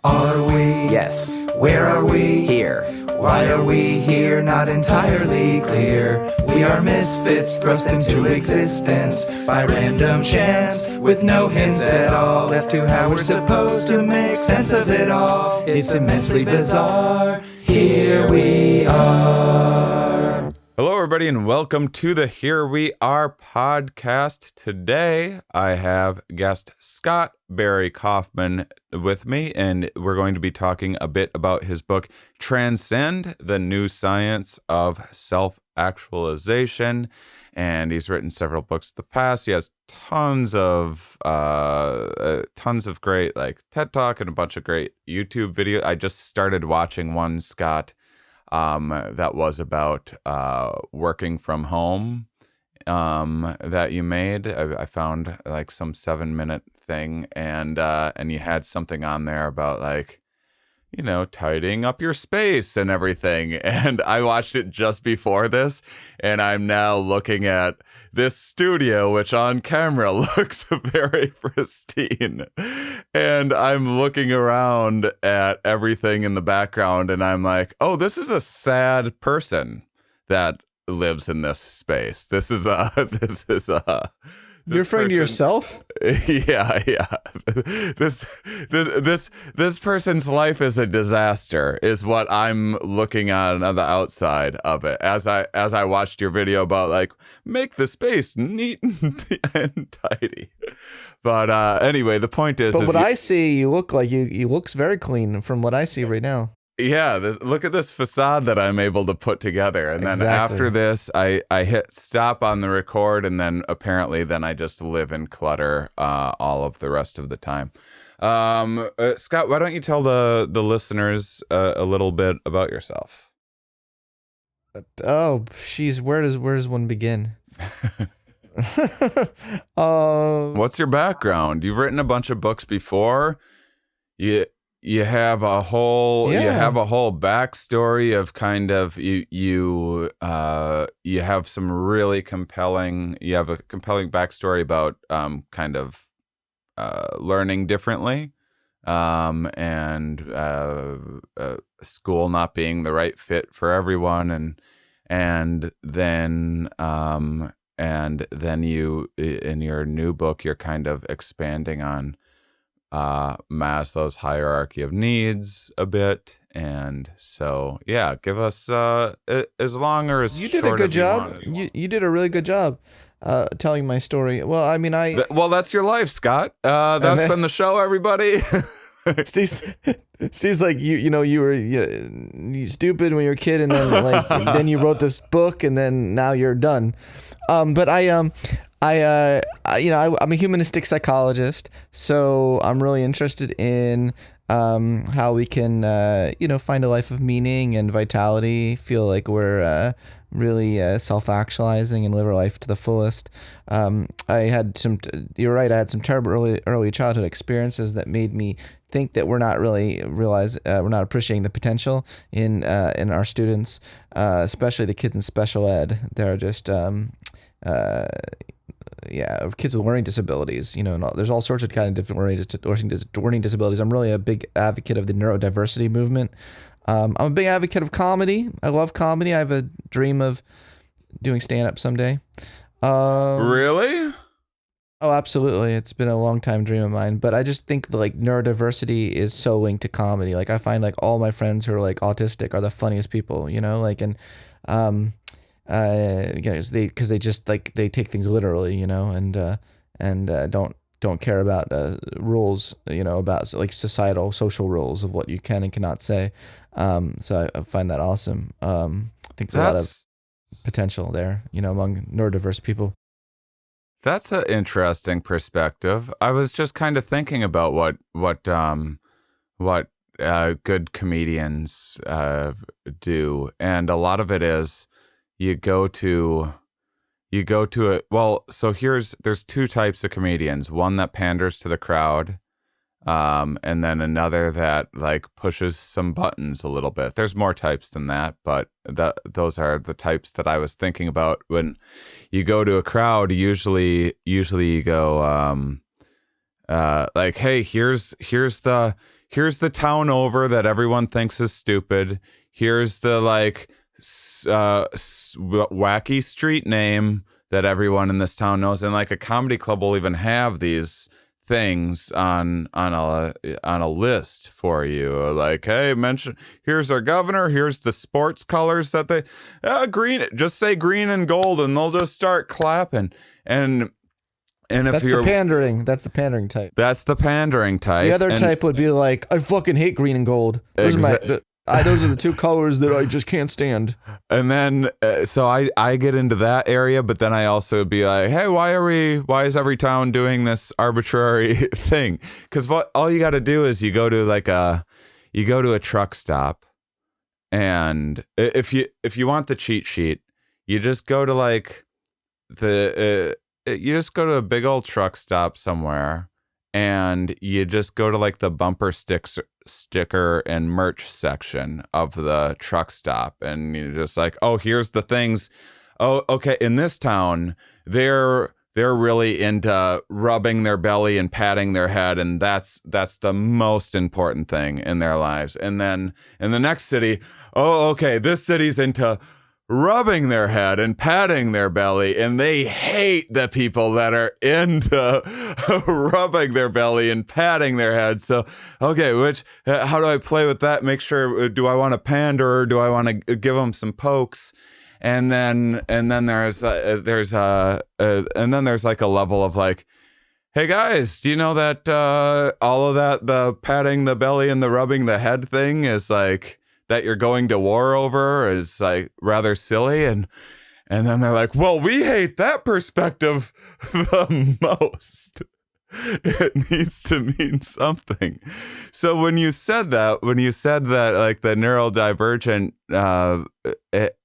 Are we? Yes. Where are we? Here. Why are we here? Not entirely clear. We are misfits thrust into existence by random chance, with no hints at all as to how we're supposed to make sense of it all. It's immensely bizarre. Here we are. Hello, everybody, and welcome to the Here We Are podcast. Today, I have guest Scott Barry Kaufman with me, and we're going to be talking a bit about his book, Transcend, the New Science of Self-Actualization. And he's written several books in the past. He has tons of great TED Talk and a bunch of great YouTube videos. I just started watching one, Scott, that was about working from home that you made. I found like some 7-minute thing, and you had something on there about tidying up your space and everything. And I watched it just before this, and I'm now looking at this studio, which on camera looks very pristine. And I'm looking around at everything in the background, and I'm like, oh, this is a sad person that lives in this space. You're referring to yourself? Yeah. This person's life is a disaster, is what I'm looking at on the outside of it. As I watched your video about make the space neat and tidy. But anyway, the point is. But what I see, you look like you looks very clean from what I see right now. Yeah, look at this facade that I'm able to put together. And then after this, I hit stop on the record, and then apparently I just live in clutter all of the rest of the time. Scott, why don't you tell the listeners a little bit about yourself? Oh, geez, where does one begin? What's your background? You've written a bunch of books before. You have a whole backstory of kind of you have some really compelling. You have a compelling backstory about kind of learning differently, and school not being the right fit for everyone, and then you, in your new book, you're kind of expanding on Maslow's hierarchy of needs a bit. And so, yeah, give us as long or as you did a good job. You did a really good job telling my story. Well, I mean, well, that's your life, Scott. That's been the show, everybody. Steve's like, you were stupid when you were a kid, and then then you wrote this book, and then now you're done. But I'm a humanistic psychologist, so I'm really interested in how we can find a life of meaning and vitality, feel like we're really self-actualizing and live our life to the fullest. You're right, I had some terrible early childhood experiences that made me think that we're not really we're not appreciating the potential in our students, especially the kids in special ed. They're just kids with learning disabilities, and there's all sorts of kind of different learning disabilities. I'm really a big advocate of the neurodiversity movement. I'm a big advocate of comedy. I love comedy. I have a dream of doing stand-up someday. Really? Oh, absolutely. It's been a long time dream of mine, but I just think neurodiversity is so linked to comedy. I find all my friends who are autistic are the funniest people, because they just they take things literally, and don't care about rules, about societal social rules of what you can and cannot say. So I find that awesome. I think there's a lot of potential there, among neurodiverse people. That's an interesting perspective. I was just kind of thinking about what good comedians do, and a lot of it is you go to it. Well, so there's two types of comedians. One that panders to the crowd, and then another that pushes some buttons a little bit. There's more types than that, but those are the types that I was thinking about. When you go to a crowd, usually you go hey, here's here's the town over that everyone thinks is stupid. Here's the like wacky street name that everyone in this town knows, and like a comedy club will even have these things on a list for you, like, hey, mention, here's our governor, here's the sports colors that they green, just say green and gold, and they'll just start clapping. And if that's you're the pandering, that's the pandering type. That's the pandering type. The other type would be like, I fucking hate green and gold. Those are the two colors that I just can't stand. And then, so I get into that area, but then I also be like, hey, why is every town doing this arbitrary thing? Because all you got to do is you go to a truck stop, and if you want the cheat sheet, you just go to like you just go to a big old truck stop somewhere, and you just go to like the bumper sticker and merch section of the truck stop, and you're just like, oh, here's the things. Oh, okay, in this town they're really into rubbing their belly and patting their head, and that's the most important thing in their lives. And then in the next city, oh, okay, this city's into rubbing their head and patting their belly, and they hate the people that are into rubbing their belly and patting their head. So, okay, how do I play with that? Make sure, do I want to pander, or do I want to give them some pokes? And then there's like a level of like, hey guys, do you know that all of that, the patting the belly and the rubbing the head thing is like, that you're going to war over is like rather silly, and then they're like, well, we hate that perspective the most. It needs to mean something. So when you said that like the neurodivergent it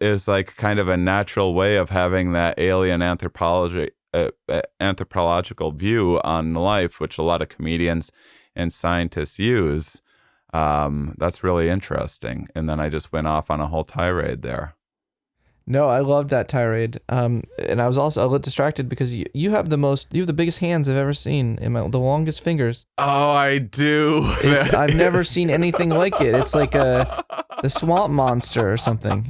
is like kind of a natural way of having that alien anthropological view on life, which a lot of comedians and scientists use. That's really interesting. And then I just went off on a whole tirade there. No, I loved that tirade. And I was also a little distracted because you have the biggest hands I've ever seen, the longest fingers. Oh, I do. I've never seen anything like it. It's like the swamp monster or something.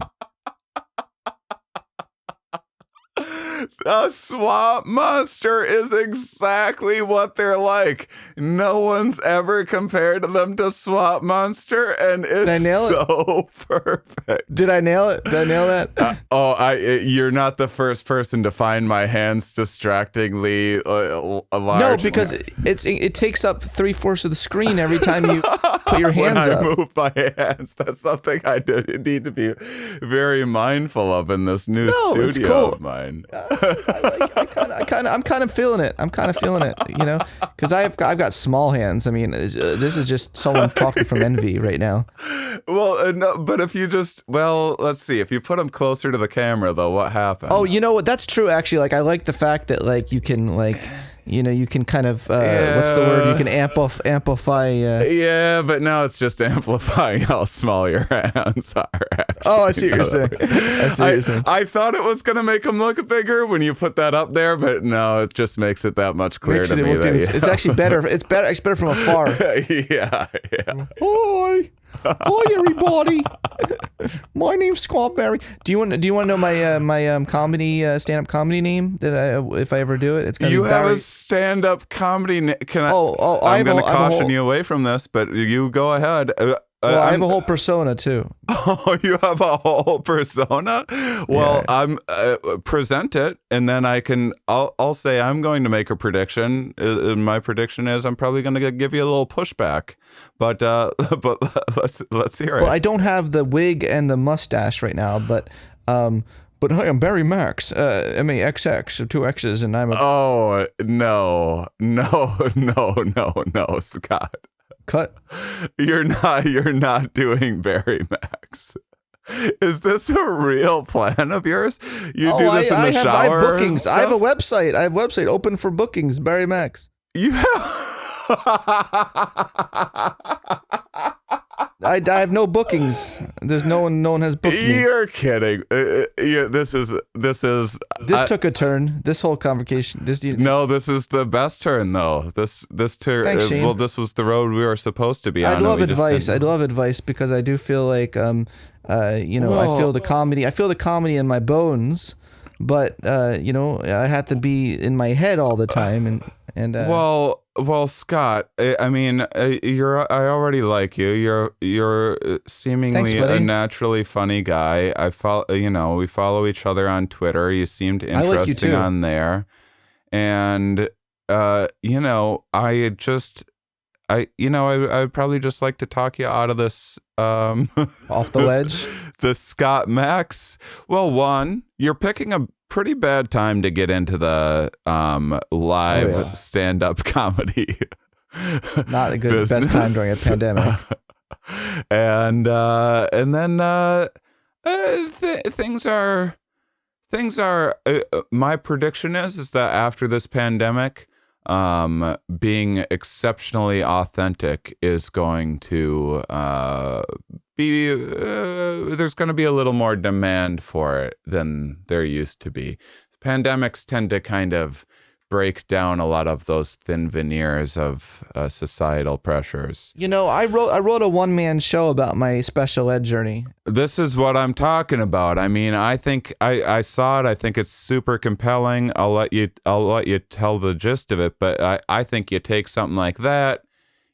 A swamp monster is exactly what they're like. No one's ever compared them to swamp monster, and it's so perfect. Did I nail it? Did I nail that? You're not the first person to find my hands distractingly large. No, because it takes up 3/4 of the screen every time you put your hands when up. I move my hands, that's something I need to be very mindful of in this new studio of mine. I'm kind of feeling it. You know, because I've got small hands. I mean, this is just someone talking from envy right now. Well, no, but if you let's see. If you put them closer to the camera, though, what happens? Oh, you know what? That's true. Actually, like I like the fact that like you can like. You know, you can kind of, what's the word? You can amplify. Yeah, but now it's just amplifying how small your hands are. Actually. Oh, I see what you're saying. I thought it was going to make them look bigger when you put that up there, but no, it just makes it that much clearer to me. It's actually better. It's better from afar. Yeah. Hi, everybody. My name's Scott Barry. Do you want to know my comedy stand-up comedy name if I ever do it? It's gonna be Barry. A stand-up comedy. Can I? I'm going to caution you away from this, but you go ahead. I have a whole persona too. Oh, you have a whole persona? Well, yeah. Present it, and then I'll say I'm going to make a prediction. My prediction is I'm probably going to give you a little pushback, but let's hear it. Well, I don't have the wig and the mustache right now, but hi, I'm Barry Max, M-A-X-X, 2 X's, and I'm a... Oh, no, Scott. Cut. You're not doing Barry Max. Is this a real plan of yours? You do this in the shower? I have bookings. I have a website. I have a website open for bookings, Barry Max. You have... I have no bookings. There's no one has booked me. You're kidding. Yeah, this Took a turn. This whole conversation. This is the best turn though. This turn. Thanks, Shane. Well, this was the road we were supposed to be on. I'd love advice because I do feel like I feel the comedy. I feel the comedy in my bones, but I have to be in my head all the time and. Well, Scott, I mean, I already like you. You're seemingly a naturally funny guy. We follow each other on Twitter. You seemed interesting on there. And, I'd probably just like to talk you out of this, off the ledge. The Scott Max. Well, one, you're picking a pretty bad time to get into the live stand-up comedy. Not a good best time during a pandemic. And then things are my prediction is that after this pandemic, being exceptionally authentic is going to be there's going to be a little more demand for it than there used to be. Pandemics tend to kind of break down a lot of those thin veneers of societal pressures. I wrote a one-man show about my special ed journey. This is what I'm talking about. I mean, I think I saw it. I think it's super compelling. I'll let you tell the gist of it, but I think you take something like that,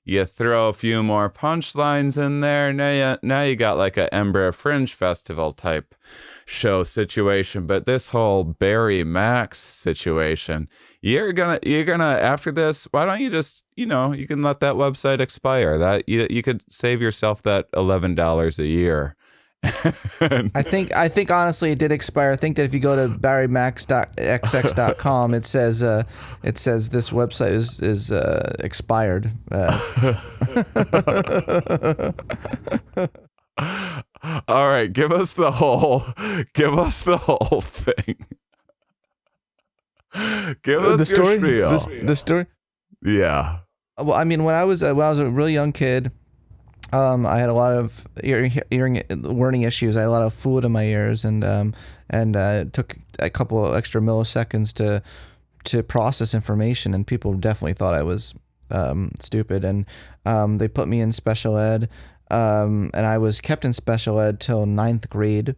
you throw a few more punchlines in there. Now you got like a Edinburgh Fringe Festival type show situation. But this whole Barry Max situation, you're gonna after this. Why don't you just you can let that website expire? That you could save yourself that $11 a year. I think honestly it did expire. I think that if you go to barrymax.xx.com, it says this website is expired. All right, give us the whole thing. Give us the story. Your spiel. The story. Yeah. Well, I mean, when I was a really young kid, I had a lot of hearing learning issues. I had a lot of fluid in my ears, and it took a couple of extra milliseconds to process information. And people definitely thought I was stupid, and they put me in special ed, and I was kept in special ed till 9th grade.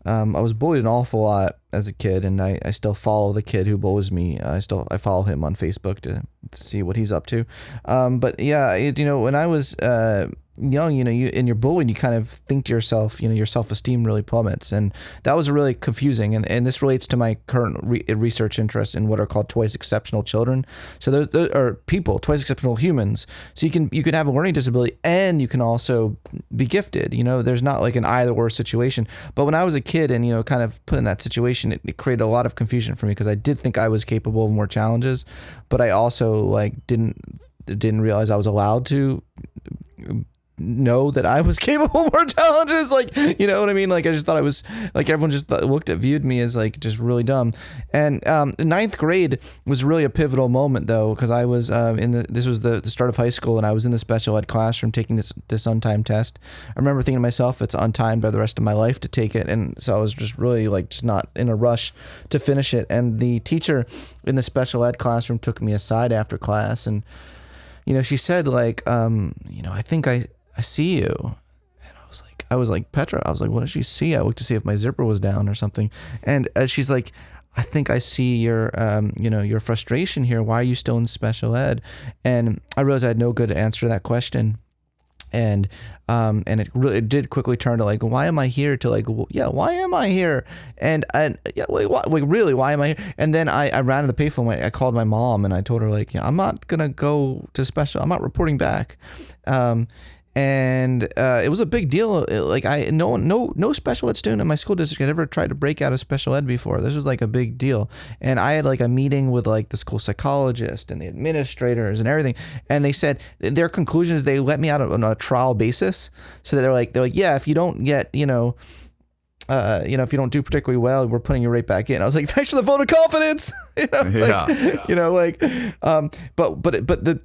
I was bullied an awful lot as a kid, and I still follow the kid who bullies me. I follow him on Facebook to see what he's up to. But yeah, when I was young, and you're bullied, you kind of think to yourself, your self-esteem really plummets, and that was really confusing. And this relates to my current research interest in what are called twice exceptional children. So those are people, twice exceptional humans. So you can have a learning disability and you can also be gifted. There's not like an either-or situation. But when I was a kid and kind of put in that situation, it created a lot of confusion for me because I did think I was capable of more challenges, but I also didn't realize I was allowed to know that I was capable of more challenges. You know what I mean? I just thought I was everyone just viewed me as just really dumb. And 9th grade was really a pivotal moment though, because I was this was the start of high school, and I was in the special ed classroom taking this untimed test. I remember thinking to myself, it's untimed by the rest of my life to take it, and so I was just really just not in a rush to finish it. And the teacher in the special ed classroom took me aside after class, and she said I think I see you. And I was like, Petra, I was like, what did she see? I looked to see if my zipper was down or something. And she's like, I think I see your frustration here. Why are you still in special ed? And I realized I had no good answer to that question. And it did quickly turn to why am I here? To why am I here? And really, why am I here? And then I ran to the payphone. I called my mom and I told her I'm not gonna go to special. I'm not reporting back. And it was a big deal. No special ed student in my school district had ever tried to break out of special ed before. This was a big deal. And I had a meeting with the school psychologist and the administrators and everything. And they said their conclusion is they let me out on a trial basis. So they're like, yeah, if you don't get, if you don't do particularly well, we're putting you right back in. I was like, thanks for the vote of confidence. But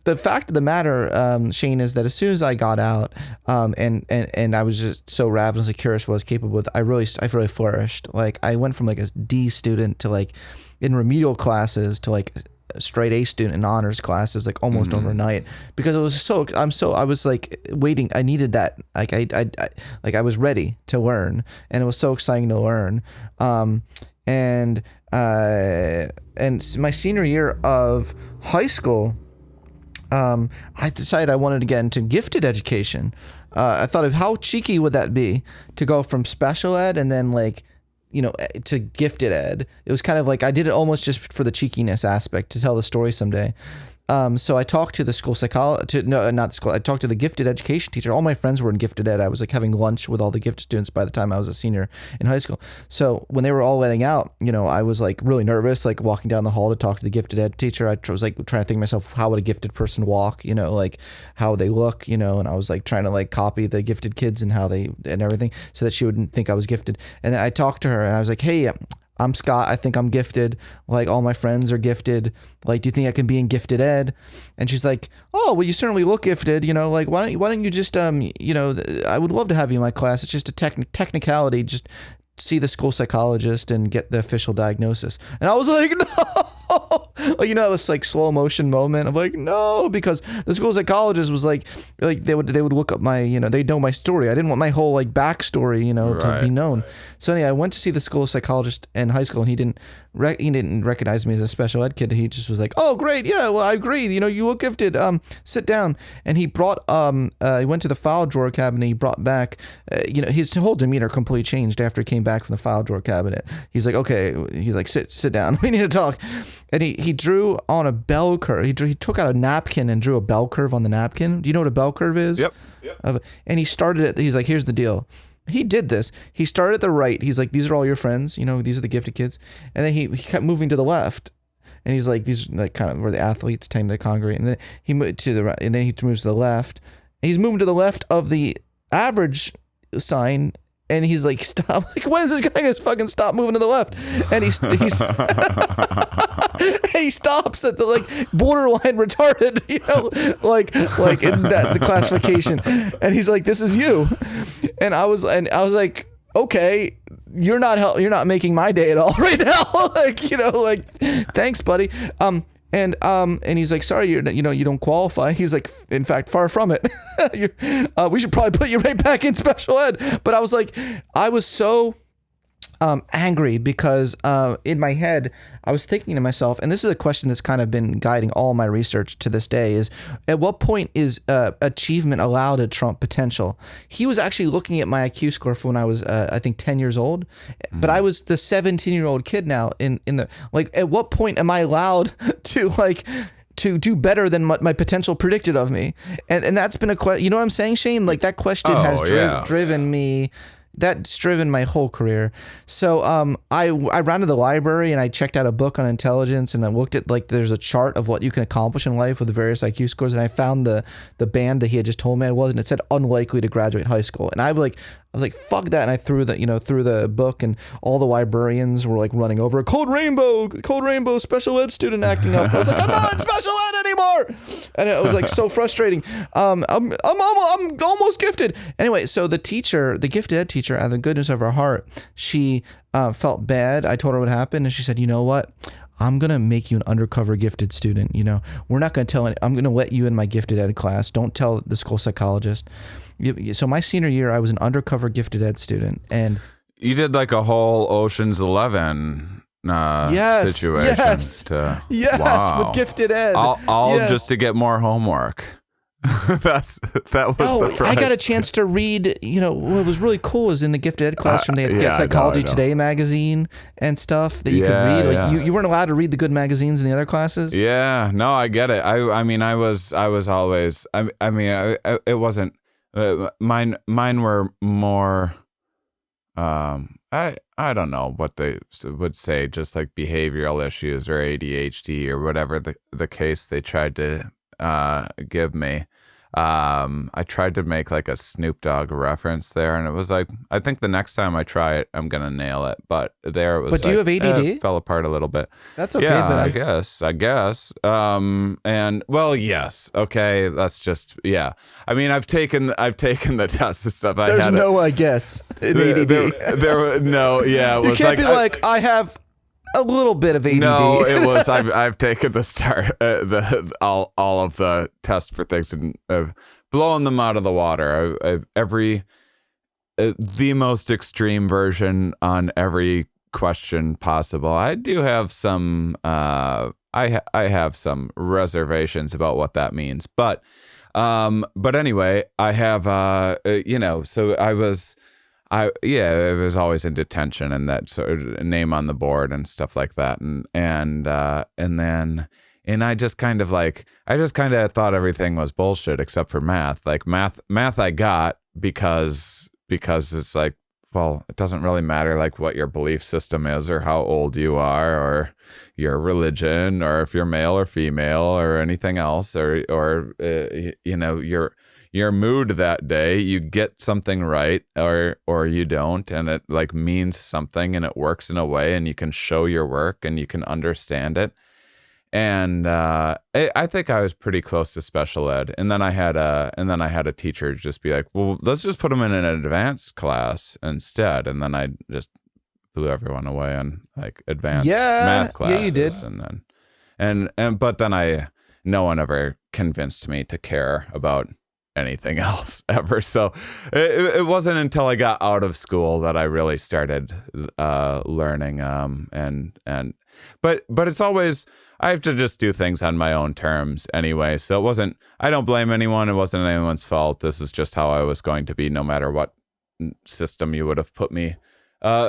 the fact of the matter, Shane, is that as soon as I got out, and I was just so ravenously curious what I was capable with, I really flourished. Like I went from like a D student to like in remedial classes to like a straight A student in honors classes, like almost overnight, because it was I was like waiting. I needed that. Like I was ready to learn, and it was so exciting to learn. And my senior year of high school, I decided I wanted to get into gifted education. I thought of how cheeky would that be to go from special ed and then like, to gifted ed. It was kind of like I did it almost just for the cheekiness aspect to tell the story someday. So I talked to the school psychologist, I talked to the gifted education teacher. All my friends were in gifted ed. I was like having lunch with all the gifted students by the time I was a senior in high school. So when they were all letting out, I was like really nervous, like walking down the hall to talk to the gifted ed teacher. I was like trying to think to myself, how would a gifted person walk, like how they look, and I was like trying to like copy the gifted kids and how they and everything so that she wouldn't think I was gifted. And then I talked to her and I was like, hey, I'm Scott. I think I'm gifted. Like all my friends are gifted. Like, do you think I can be in gifted ed? And she's like, oh, well, you certainly look gifted. Like why don't you just I would love to have you in my class. It's just a technicality. Just see the school psychologist and get the official diagnosis. And I was like, no. It was like slow motion moment. I'm like, no, because the school psychologist was like they would look up my, they know my story. I didn't want my whole like backstory, to be known. So anyway, I went to see the school psychologist in high school, and he didn't recognize me as a special ed kid. He just was like, oh, great. Yeah, well, I agree. You look gifted. Sit down. And he brought, he went to the file drawer cabinet. He brought back, his whole demeanor completely changed after he came back from the file drawer cabinet. He's like, okay. He's like, sit down. We need to talk. And he drew on a bell curve. He took out a napkin and drew a bell curve on the napkin. Do you know what a bell curve is? Yep. And he started it. He's like, here's the deal. He did this. He started at the right. He's like, these are all your friends. These are the gifted kids. And then he kept moving to the left. And he's like, these are like kind of where the athletes tend to congregate. And then he moved to the right. And then he moves to the left. He's moving to the left of the average sign. And he's like, stop. Like, when is this guy going to fucking stop moving to the left? And he's he stops at the like borderline retarded, like in the classification. And he's like, this is you. And I was like, okay, you're not making my day at all right now. like, thanks, buddy. And he's like, sorry, you don't qualify. He's like, in fact, far from it. We should probably put you right back in special ed. But I was like, I was so angry because in my head, I was thinking to myself, and this is a question that's kind of been guiding all my research to this day, is at what point is achievement allowed to trump potential? He was actually looking at my IQ score from when I was, I think, 10 years old, but I was the 17-year-old kid now in the, like, at what point am I allowed to do better than what my potential predicted of me? And that's been a question, you know what I'm saying, Shane? Like that question has driven me. That's driven my whole career. So I ran to the library and I checked out a book on intelligence, and I looked at, like, there's a chart of what you can accomplish in life with the various IQ scores, and I found the band that he had just told me I was, and it said unlikely to graduate high school. And I was like, fuck that. And I threw the book, and all the librarians were like running over, Code Rainbow special ed student acting up. I was like, I'm not in special ed anymore. And it was like so frustrating. I'm almost gifted. Anyway, so the gifted ed teacher, out of the goodness of her heart, she felt bad. I told her what happened, and she said, you know what? I'm going to make you an undercover gifted student. We're not going to tell I'm going to let you in my gifted ed class. Don't tell the school psychologist. So my senior year, I was an undercover gifted ed student, and you did like a whole Ocean's 11 situation. Yes, with gifted ed. All just to get more homework. that was the price. I got a chance to read, what was really cool is in the gifted ed classroom, they had Psychology Today magazine and stuff that you could read. Like you weren't allowed to read the good magazines in the other classes. Yeah, no, I get it. I mean, I was always, it wasn't, mine were more, I don't know what they would say, just like behavioral issues or ADHD or whatever the case they tried to give me. I tried to make like a Snoop Dogg reference there, and it was like, I think the next time I try it, I'm gonna nail it. But there it was. But do you have ADD? It fell apart a little bit. That's okay. Yeah, But I guess. And well, yes. Okay, that's just I mean, I've taken the test and stuff. there's no I guess in ADD. There no. Yeah, it You was can't be like I have a little bit of ADD. No, it was. I've taken all of the tests for things and blown them out of the water. The most extreme version on every question possible. I do have some. I have some reservations about what that means, but anyway, I have. So I was always in detention and that sort of name on the board and stuff like that. And I just kind of thought everything was bullshit except for math. Like math I got because it's like, well, it doesn't really matter like what your belief system is or how old you are or your religion or if you're male or female or anything else or your mood that day. You get something right or you don't, and it like means something and it works in a way and you can show your work and you can understand it. And I think I was pretty close to special ed. And then I had a teacher just be like, well, let's just put them in an advanced class instead. And then I just blew everyone away on like advanced math classes. Yeah, you did. But then no one ever convinced me to care about anything else ever. So it wasn't until I got out of school that I really started learning. But it's always, I have to just do things on my own terms anyway. So I don't blame anyone. It wasn't anyone's fault. This is just how I was going to be no matter what system you would have put me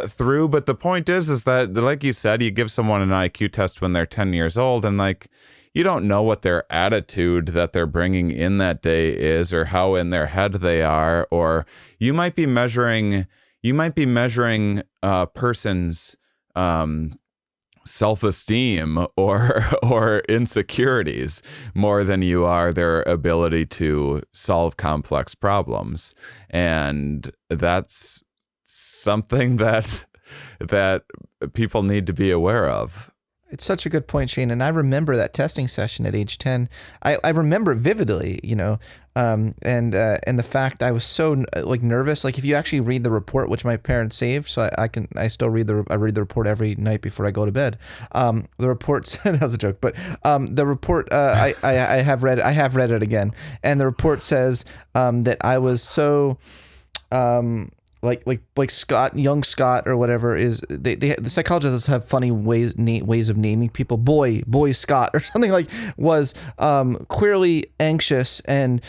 through. But the point is that, like you said, you give someone an IQ test when they're 10 years old and like, you don't know what their attitude that they're bringing in that day is or how in their head they are, or you might be measuring a person's self-esteem or insecurities more than you are their ability to solve complex problems. And that's something that people need to be aware of. It's such a good point, Shane. And I remember that testing session at age 10. I remember it vividly, and the fact I was so like nervous. Like if you actually read the report, which my parents saved, so I still read the report every night before I go to bed. The report that was a joke, but the report I have read it again, and the report says that I was so like Scott, young Scott or whatever is the psychologists have funny ways of naming people. Boy Scott or something like was clearly anxious and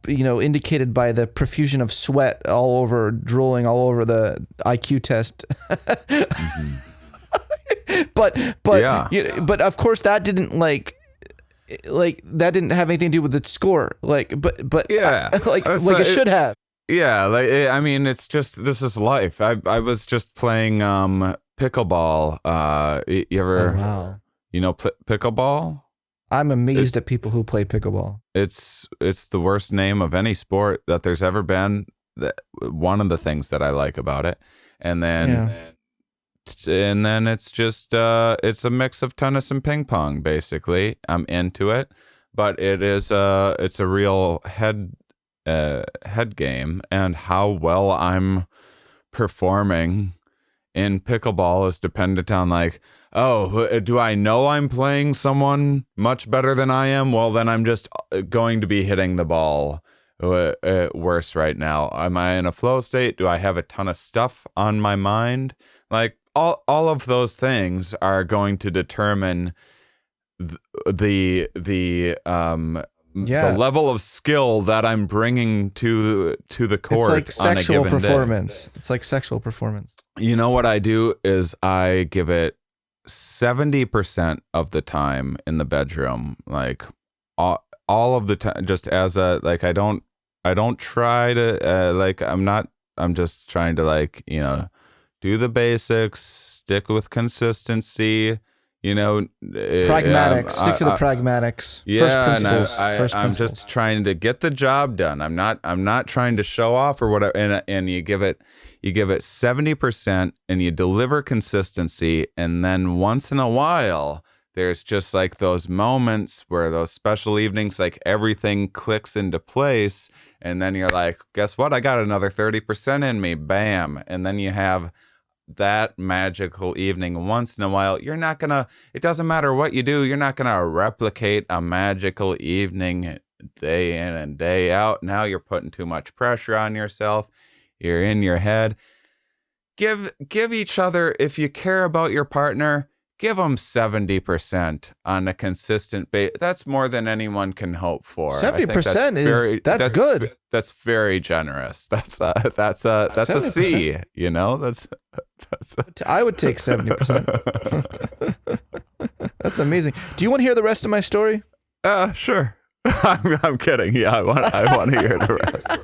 indicated by the profusion of sweat all over, drooling all over the IQ test. But of course that didn't that didn't have anything to do with the score. It should have. Yeah, I mean, it's just, this is life. I was just playing pickleball. You ever, pickleball? I'm amazed at people who play pickleball. It's the worst name of any sport that there's ever been. One of the things that I like about it, and then it's just it's a mix of tennis and ping pong. Basically, I'm into it, but it's a real head game, and how well I'm performing in pickleball is dependent on like, oh, do I know I'm playing someone much better than I am? Well, then I'm just going to be hitting the ball worse right now. Am I in a flow state? Do I have a ton of stuff on my mind? Like all of those things are going to determine the level of skill that I'm bringing to the court. It's like sexual on a given performance. Day. It's like sexual performance. You know what I do is I give it 70% of the time in the bedroom, like all of the time, just as a like I don't try to I'm just trying to do the basics, stick with consistency. Pragmatics. Stick to the pragmatics. Yeah, First principles. I'm just trying to get the job done. I'm not trying to show off or whatever. And you give it 70% and you deliver consistency. And then once in a while, there's just like those moments where those special evenings, like everything clicks into place. And then you're like, guess what? I got another 30% in me. Bam. And then you have that magical evening once in a while. It doesn't matter what you do, you're not gonna replicate a magical evening day in and day out. Now you're putting too much pressure on yourself. You're in your head. Give each other, if you care about your partner, give them 70% on a consistent base. That's more than anyone can hope for. 70% that's good. That's very generous. That's a C. I would take 70%. That's amazing. Do you want to hear the rest of my story? Sure. I'm kidding. Yeah, I want to hear the rest.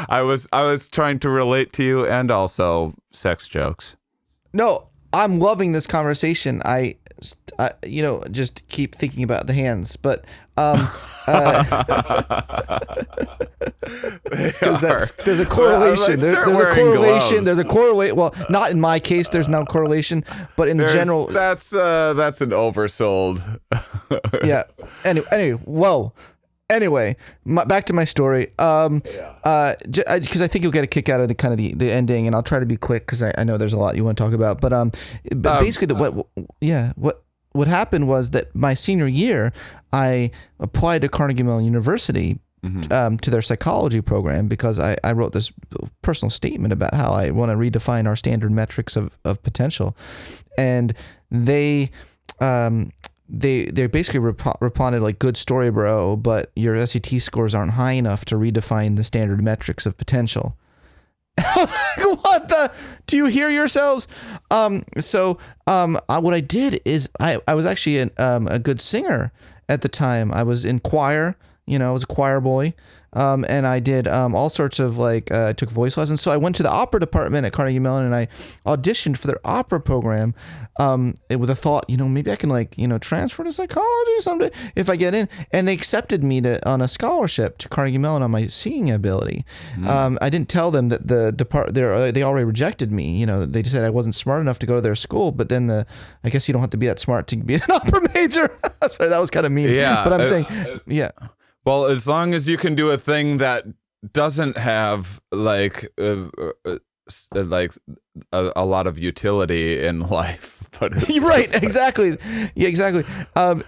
I was trying to relate to you and also sex jokes. No, I'm loving this conversation. I just keep thinking about the hands, but because there's a correlation. There's a correlation. Well, not in my case. There's no correlation, but in the general, that's an oversold. Yeah. Anyway, back to my story. Because I think you'll get a kick out of the ending, and I'll try to be quick because I know there's a lot you want to talk about. But basically, what happened was that my senior year, I applied to Carnegie Mellon University to their psychology program because I wrote this personal statement about how I want to redefine our standard metrics of potential, and they basically responded like, good story, bro, but your SAT scores aren't high enough to redefine the standard metrics of potential. I was like, what the? Do you hear yourselves? What I did is I was actually a good singer at the time. I was in choir. I was a choir boy. And I did all sorts of I took voice lessons. So I went to the opera department at Carnegie Mellon and I auditioned for their opera program with a thought, maybe I can transfer to psychology someday if I get in. And they accepted me on a scholarship to Carnegie Mellon on my singing ability. I didn't tell them that they already rejected me. They just said I wasn't smart enough to go to their school. But then I guess you don't have to be that smart to be an opera major. Sorry, that was kind of mean. Yeah, but I'm saying, yeah. Well, as long as you can do a thing that doesn't have a lot of utility in life. But right, exactly. Yeah, exactly.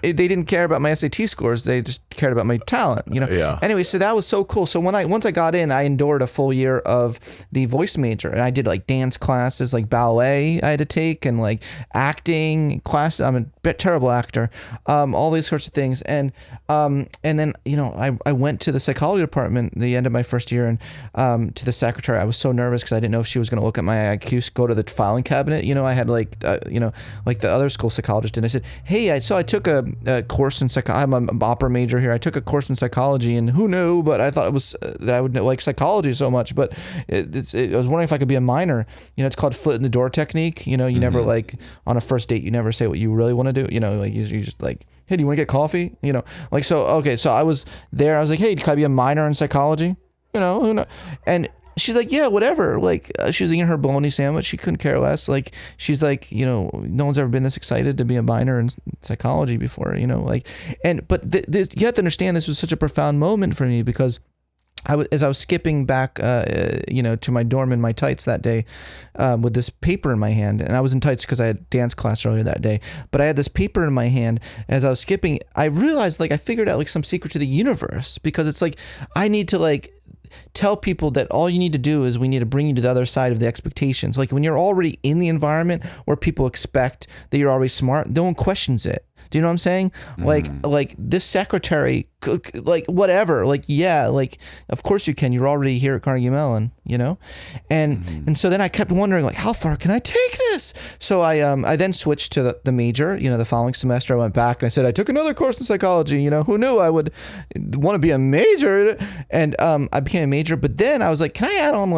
They didn't care about my SAT scores. They just cared about my talent, Yeah. Anyway, so that was so cool. So once I got in, I endured a full year of the voice major, and I did dance classes, ballet I had to take, and acting classes. I'm a terrible actor. All these sorts of things, and then I went to the psychology department the end of my first year, and to the secretary. I was so nervous because I didn't know if she was going to look at my IQ, go to the filing cabinet. I had like the other school psychologist did. I said, hey, I took a course in psychology. I'm an opera major here. I took a course in psychology, and who knew, but I thought it was that I would like psychology so much. But I was wondering if I could be a minor. It's called 𝕊𝕙𝕒𝕪 technique. You never on a first date, you never say what you really want to do. You just hey, do you want to get coffee? So I was there. I was like, hey, can I be a minor in psychology? Who knows? And she's like, yeah, whatever. She was eating her bologna sandwich. She couldn't care less. She's like, no one's ever been this excited to be a minor in psychology before, you have to understand this was such a profound moment for me because as I was skipping back, to my dorm in my tights that day, with this paper in my hand, and I was in tights because I had dance class earlier that day, but I had this paper in my hand as I was skipping. I realized I figured out some secret to the universe because it's I need to tell people that all you need to do is we need to bring you to the other side of the expectations. When you're already in the environment where people expect that you're already smart, no one questions it. Do you know what I'm saying? This secretary, whatever, of course you can. You're already here at Carnegie Mellon, and so then I kept wondering, how far can I take this? So I then switched to the major. The following semester I went back and I said I took another course in psychology. Who knew I would want to be a major? And I became a major. But then I was like, can I add on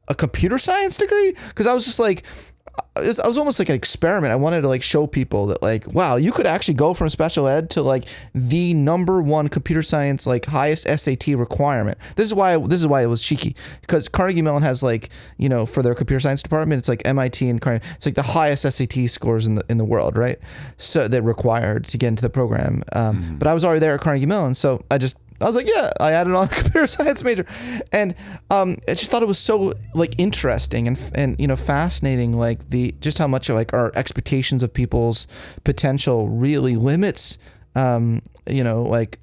a computer science degree? Because I was just I was almost like an experiment. I wanted to like show people that like, wow, you could actually go from special ed to like the #1 computer science, like highest SAT requirement. This is why it was cheeky, because Carnegie Mellon has like, you know, for their computer science department, it's like MIT and Carnegie. It's like the highest SAT scores in the world, right? So they're required to get into the program. But I was already there at Carnegie Mellon, so I was like, yeah, I added on a computer science major, and I just thought it was so like interesting and you know, fascinating, like just how much like our expectations of people's potential really limits, you know, like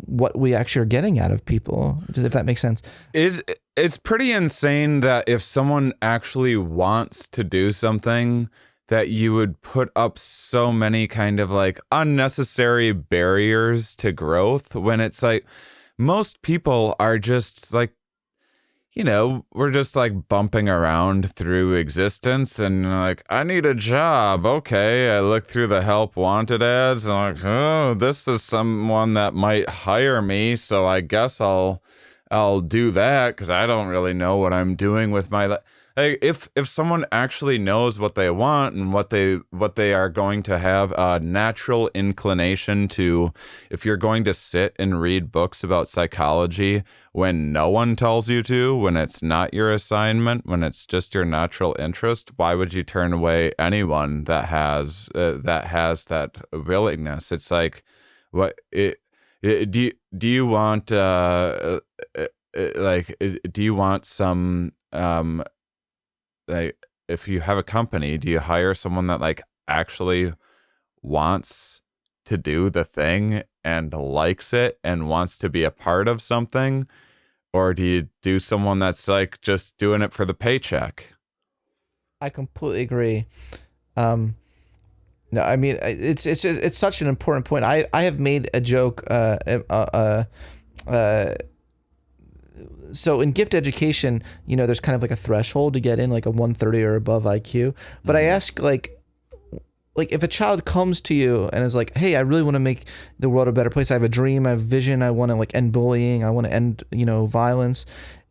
what we actually are getting out of people, if that makes sense. It's pretty insane that if someone actually wants to do something, that you would put up so many kind of like unnecessary barriers to growth, when it's like most people are just like, you know, we're just like bumping around through existence and like, I need a job. Okay. I look through the help wanted ads and I'm like, oh, this is someone that might hire me. So I guess I'll do that, because I don't really know what I'm doing with my life. Like, if someone actually knows what they want and what they are going to have a natural inclination to, if you're going to sit and read books about psychology when no one tells you to, when it's not your assignment, when it's just your natural interest, why would you turn away anyone that has that willingness? It's like, do you want like, do you want some like, if you have a company, do you hire someone that like actually wants to do the thing and likes it and wants to be a part of something, or do you do someone that's like just doing it for the paycheck? I completely agree. No, I mean, it's such an important point. I have made a joke. So in gift education, you know, there's kind of like a threshold to get in, like a 130 or above IQ. But I ask, like if a child comes to you and is like, hey, I really want to make the world a better place. I have a dream, I have a vision. I want to like end bullying. I want to end, you know, violence.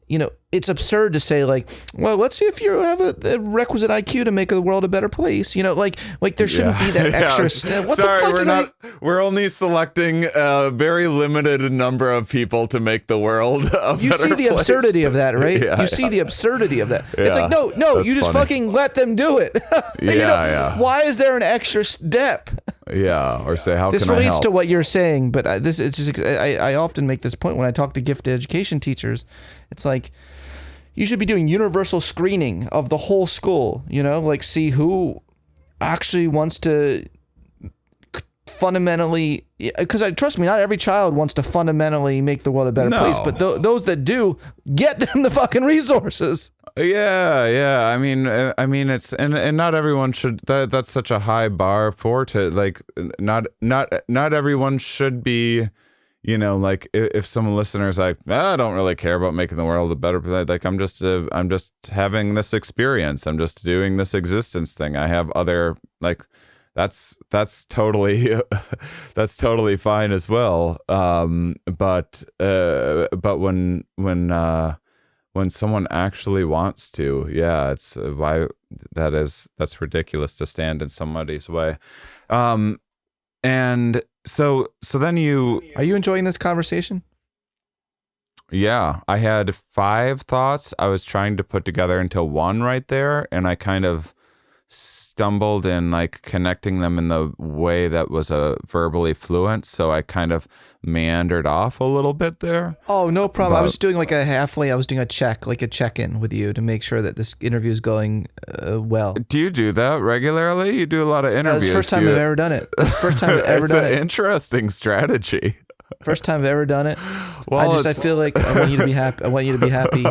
You know, it's absurd to say like, well, let's see if you have a requisite IQ to make the world a better place. You know, like there shouldn't be that extra. What Sorry, the fuck we're only selecting a very limited number of people to make the world a better place. You see the absurdity of that, right? You see the absurdity of that. It's like, no, you just fucking let them do it. You know, why is there an extra step? Yeah, or say, how this can I help? relates to what you're saying, but I often make this point when I talk to gifted education teachers. It's like, you should be doing universal screening of the whole school, you know, like see who actually wants to fundamentally, because trust me, not every child wants to fundamentally make the world a better place, but those that do, get them the fucking resources. Yeah. I mean, it's and not everyone should. That's such a high bar for to like. Not everyone should be. You know, like if some listener's like, I don't really care about making the world a better place. Like I'm just having this experience. I'm just doing this existence thing. I have other like. That's totally that's totally fine as well. But when someone actually wants to, yeah, it's why that's ridiculous to stand in somebody's way. And so then are you enjoying this conversation? Yeah, I had 5 thoughts I was trying to put together into one right there, and I kind of stumbled in like connecting them in the way that was verbally fluent, so I kind of meandered off a little bit there. Oh, no problem. I was doing like I was doing a check-in with you to make sure that this interview is going well. Do you do that regularly? You do a lot of interviews. That's the first time I've ever done it. That's the first time I've ever done it. It's an interesting strategy. First time I've ever done it. Well, I feel like I want you to be happy. I want you to be happy.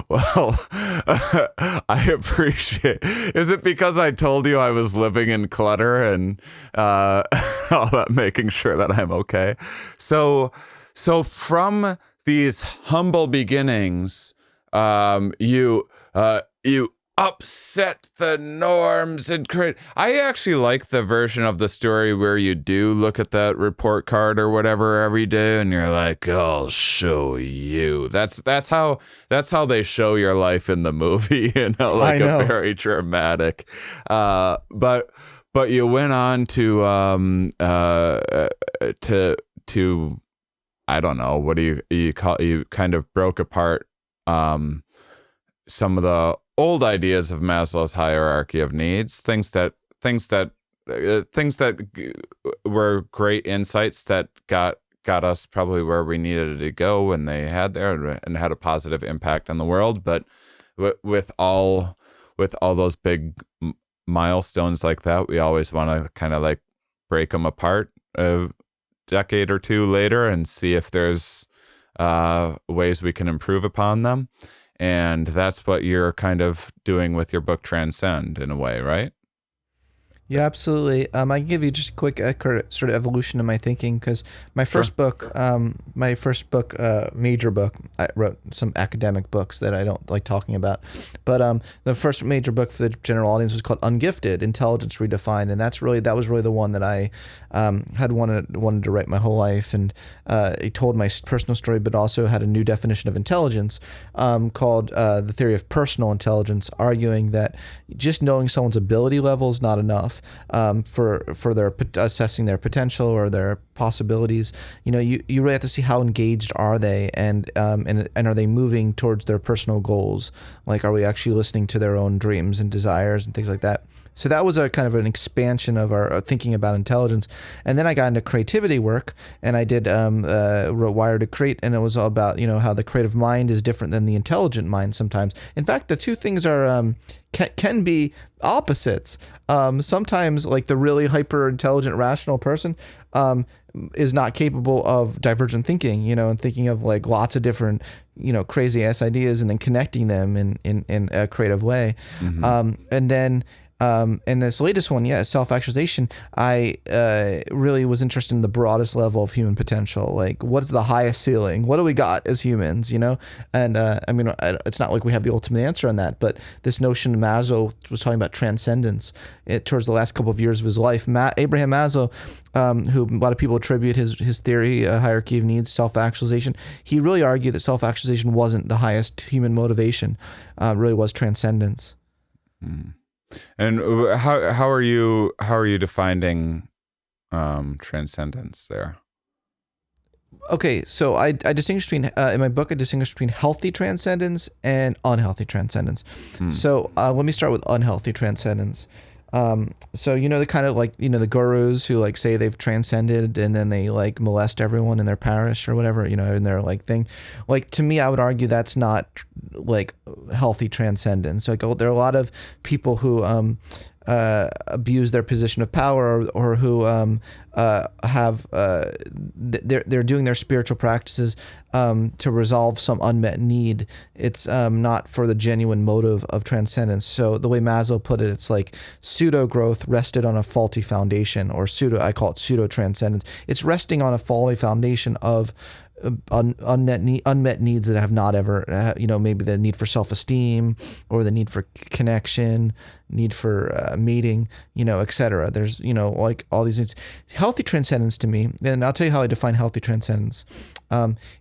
Well, I appreciate. Is it because I told you I was living in clutter and all that, making sure that I'm okay? So from these humble beginnings, you upset the norms and create. I actually like the version of the story where you do look at that report card or whatever every day and you're like, I'll show you. That's how they show your life in the movie, like I know. a very dramatic. But you went on to I don't know, what do you call, you kind of broke apart some of the old ideas of Maslow's hierarchy of needs, things that were great insights that got us probably where we needed to go when they had there and had a positive impact on the world. But with all those big milestones like that, we always want to kind of like break them apart a decade or two later and see if there's ways we can improve upon them. And that's what you're kind of doing with your book Transcend, in a way, right? Yeah, absolutely. I can give you just a quick sort of evolution of my thinking, because my first book, major book, I wrote some academic books that I don't like talking about, but the first major book for the general audience was called Ungifted: Intelligence Redefined, and that was really the one that I had wanted to write my whole life, and it told my personal story, but also had a new definition of intelligence called the theory of personal intelligence, arguing that just knowing someone's ability level is not enough for their assessing their potential or their possibilities. You really have to see how engaged are they, and are they moving towards their personal goals? Like, are we actually listening to their own dreams and desires and things like that? So that was a kind of an expansion of our thinking about intelligence. And then I got into creativity work, and I did wrote Wired to Create, and it was all about how the creative mind is different than the intelligent mind sometimes. In fact, the two things are can be opposites. Sometimes, like, the really hyper intelligent rational person is not capable of divergent thinking, and thinking of like lots of different crazy ass ideas and then connecting them in a creative way. Mm-hmm. And then in this latest one, Self-Actualization, I really was interested in the broadest level of human potential. Like, what's the highest ceiling? What do we got as humans, And I mean, it's not like we have the ultimate answer on that, but this notion Maslow was talking about transcendence towards the last couple of years of his life. Abraham Maslow, who a lot of people attribute his theory, hierarchy of needs, self-actualization, he really argued that self-actualization wasn't the highest human motivation, really was transcendence. Mm. And how are you defining transcendence there? Okay, so I distinguish between in my book I distinguish between healthy transcendence and unhealthy transcendence. So let me start with unhealthy transcendence. So the kind of like the gurus who like say they've transcended and then they like molest everyone in their parish or whatever, in their like thing. Like, to me, I would argue that's not like healthy transcendence. Like, there are a lot of people who abuse their position of power, or who have they're doing their spiritual practices to resolve some unmet need. It's not for the genuine motive of transcendence. So the way Maslow put it, it's like pseudo growth rested on a faulty foundation, or I call it pseudo transcendence. It's resting on a faulty foundation of unmet needs that have not ever, maybe the need for self-esteem, or the need for connection, need for mating, etc. There's, like all these needs. Healthy transcendence to me, and I'll tell you how I define healthy transcendence.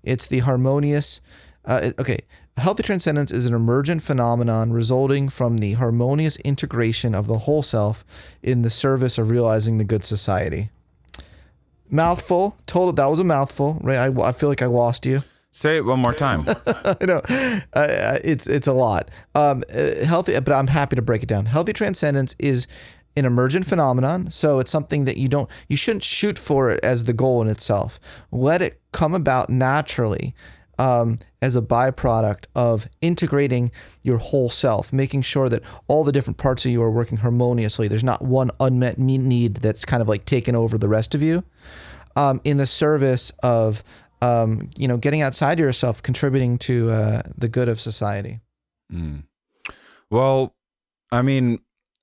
It's the harmonious, healthy transcendence is an emergent phenomenon resulting from the harmonious integration of the whole self in the service of realizing the good society. Mouthful. Told it that was a mouthful, right? I feel like I lost you. Say it one more time. It's a lot. Healthy, but I'm happy to break it down. Healthy transcendence is an emergent phenomenon, so it's something that you shouldn't shoot for it as the goal in itself. Let it come about naturally, as a byproduct of integrating your whole self, making sure that all the different parts of you are working harmoniously. There's not one unmet need that's kind of like taken over the rest of you, in the service of getting outside yourself, contributing to the good of society. Well, I mean,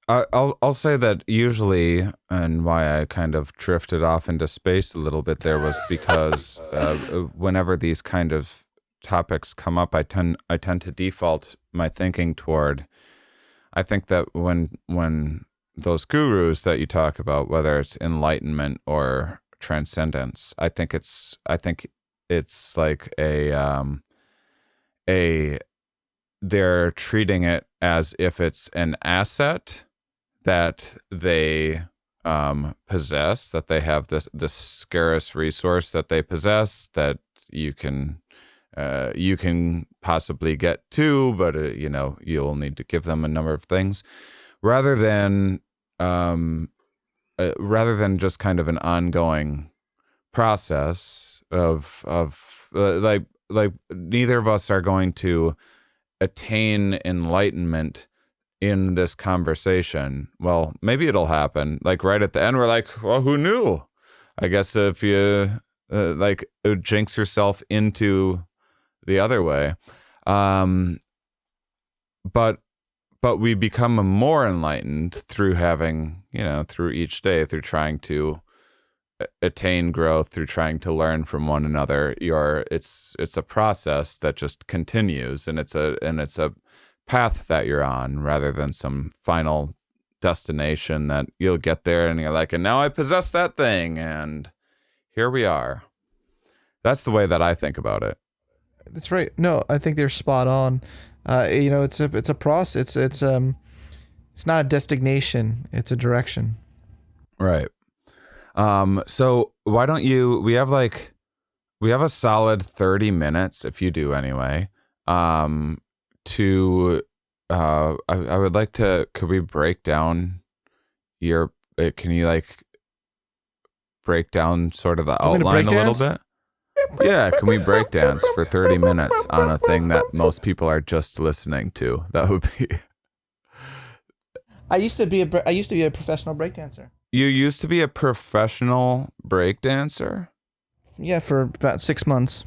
I'll say that usually, and why I kind of drifted off into space a little bit there, was because whenever these kind of topics come up, I tend to default my thinking toward I think that when those gurus that you talk about, whether it's enlightenment or transcendence, I think it's like they're treating it as if it's an asset that they possess, that they have this scarce resource that they possess that you can possibly get to, but you'll need to give them a number of things, rather than just kind of an ongoing process of like neither of us are going to attain enlightenment in this conversation. Well, maybe it'll happen like right at the end. We're like, well, who knew? I guess if you jinx yourself into the other way, but we become more enlightened through having, through each day, through trying to attain growth, through trying to learn from one another. It's a process that just continues, and it's a path that you're on, rather than some final destination that you'll get there and you're like, and now I possess that thing, and here we are. That's the way that I think about it. That's right. No, I think they're spot on. It's a process. It's not a destination. It's a direction. Right. So why don't we have a solid 30 minutes, if you do anyway, I would like to, could we break down can you break down sort of the outline a little bit? Yeah, can we break dance for 30 minutes on a thing that most people are just listening to? That would be. I used to be a professional breakdancer. You used to be a professional breakdancer? Yeah, for about 6 months.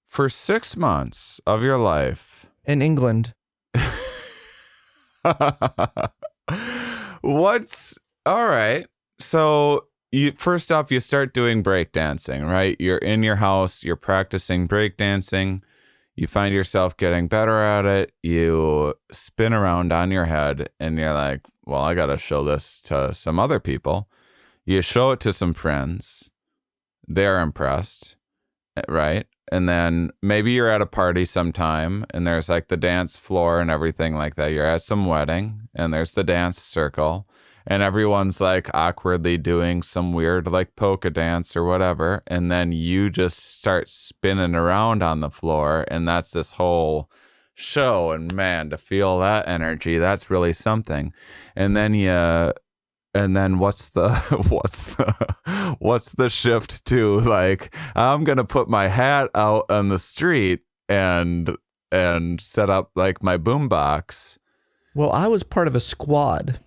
For 6 months of your life. In England. What's all right? So first off, you start doing breakdancing, right? You're in your house, you're practicing breakdancing. You find yourself getting better at it. You spin around on your head, and you're like, well, I got to show this to some other people. You show it to some friends. They're impressed, right? And then maybe you're at a party sometime, and there's the dance floor and everything like that. You're at some wedding, and there's the dance circle, and everyone's awkwardly doing some weird polka dance or whatever. And then you just start spinning around on the floor, and that's this whole show. And man, to feel that energy, that's really something. And then what's the shift to I'm gonna put my hat out on the street and set up my boombox. Well, I was part of a squad.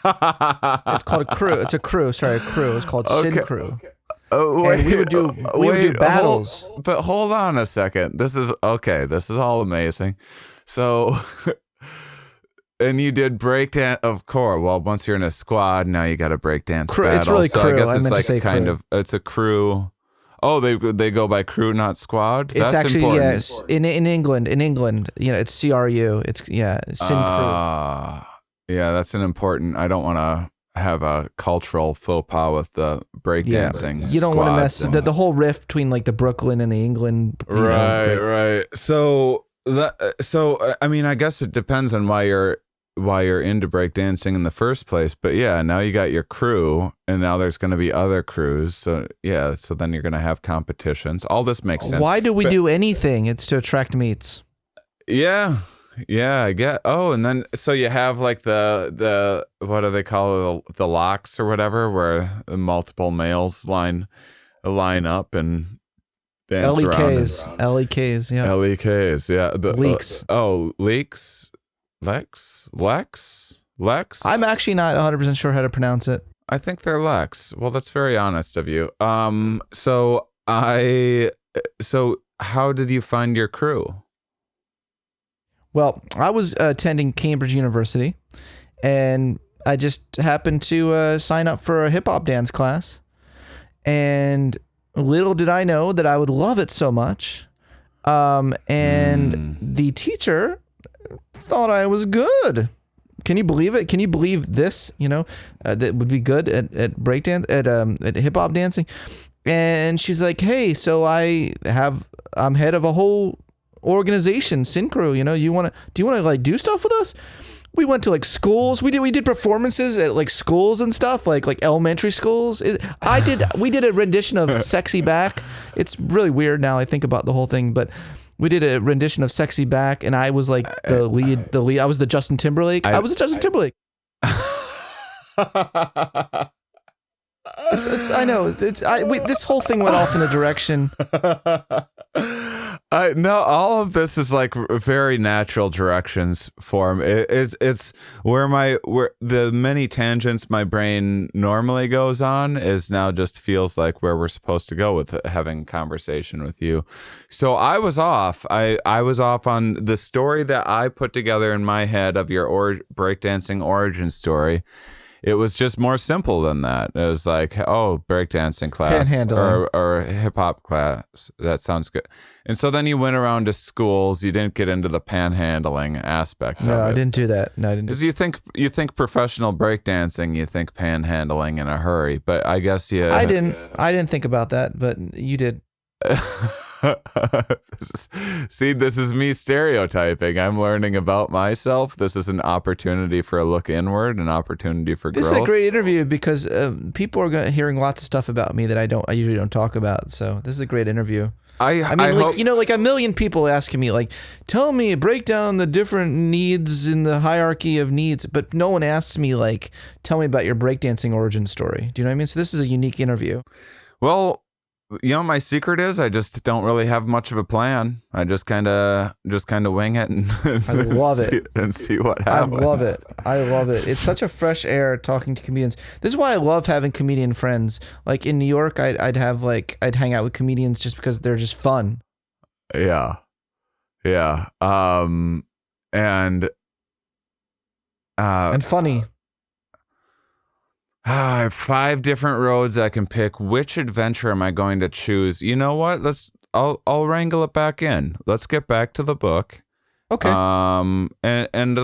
It's called a crew. It's a crew. Sorry, a crew. It's called Sin Crew. And we would do battles. But hold on a second. This is okay. This is all amazing. So, and you did breakdance, of course. Well, once you're in a squad, now you got a breakdance battle. It's really so crew. I guess I it's meant to say kind crew. of, it's a crew. Oh, they go by crew, not squad. It's That's actually important. yes. In England, it's CRU. It's Sin Crew. Yeah, that's an important. I don't want to have a cultural faux pas with the breakdancing. You don't want to mess the whole rift between the Brooklyn and the England. Right. So I mean, I guess it depends on why you're into breakdancing in the first place. But yeah, now you got your crew, and now there's going to be other crews. So yeah, so then you're going to have competitions. All this makes sense. Why do we do anything? It's to attract mates. Yeah, I get. Oh, and then so you have the what do they call it, the locks or whatever, where multiple males line up and dance LEKs, around. LEKs, yeah. LEKs, yeah. Leaks. Lex. I'm actually not 100% sure how to pronounce it. I think they're Lex. Well, that's very honest of you. So how did you find your crew? Well, I was attending Cambridge University, and I just happened to sign up for a hip-hop dance class, and little did I know that I would love it so much. And the teacher thought I was good. Can you believe it? Can you believe this? That would be good at breakdance, at hip hop dancing. And she's like, hey, so I'm head of a whole organization, Synchro. Do you want to like do stuff with us? We went to like schools. We did performances at like schools and stuff, like elementary schools. We did a rendition of Sexy Back. It's really weird now I think about the whole thing, but we did a rendition of Sexy Back, and I was like the lead. I was the Justin Timberlake. I was the Justin Timberlake. I know. This whole thing went off in a direction. No, all of this is like very natural directions for me. It's where the many tangents my brain normally goes on is now just feels like where we're supposed to go with having conversation with you. So I was off. I was off on the story that I put together in my head of your breakdancing origin story. It was just more simple than that. It was like, oh, breakdancing class or hip hop class. That sounds good. And so then you went around to schools. You didn't get into the panhandling aspect. No, of it. I didn't do that. No, I didn't. Because you think professional breakdancing, you think panhandling in a hurry. But I guess you. I didn't think about that, but you did. This is me stereotyping. I'm learning about myself. This is an opportunity for a look inward, an opportunity for growth. This is a great interview because people are hearing lots of stuff about me that I usually don't talk about. So this is a great interview. I mean, like a million people asking me, like, tell me, break down the different needs in the hierarchy of needs, but no one asks me, like, tell me about your breakdancing origin story. Do you know what I mean? So this is a unique interview. Well, my secret is I just don't really have much of a plan. I just kind of wing it and I love it and see what happens. I love it. It's such a fresh air talking to comedians. This is why I love having comedian friends. Like in New York, I'd hang out with comedians just because they're just fun. Yeah. And funny. I have 5 different roads I can pick. Which adventure am I going to choose? You know what? I'll wrangle it back in. Let's get back to the book. Okay. And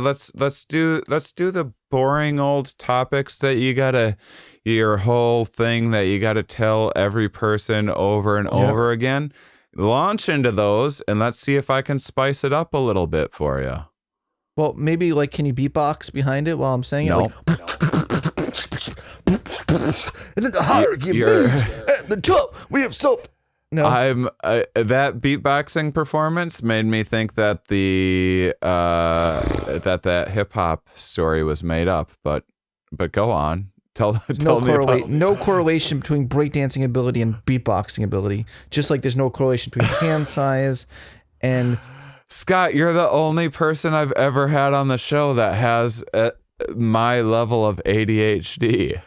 let's do the boring old topics that your whole thing that you gotta tell every person over and over again. Launch into those and let's see if I can spice it up a little bit for you. Well, maybe like, can you beatbox behind it while I'm saying it? Like, and then the hierarchy of needs at the top. We have self. No, that beatboxing performance made me think that that hip hop story was made up. But go on. Tell no correlation between breakdancing ability and beatboxing ability. Just like there's no correlation between hand size and. Scott, you're the only person I've ever had on the show that has my level of ADHD.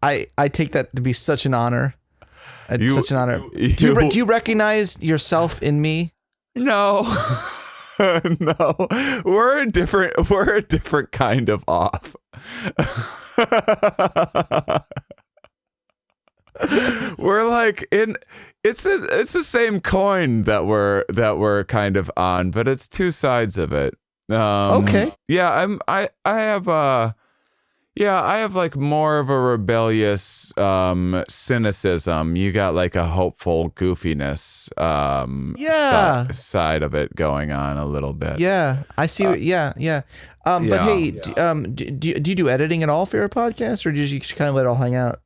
I take that to be such an honor. Such an honor. Do you recognize yourself in me? No. No. We're a different kind of off. We're like it's the same coin that we're kind of on, but it's two sides of it. Okay. Yeah, I have like more of a rebellious cynicism. You got like a hopeful goofiness side of it going on a little bit. Yeah, I see. But hey, do you do editing at all for your podcast, or do you just kind of let it all hang out?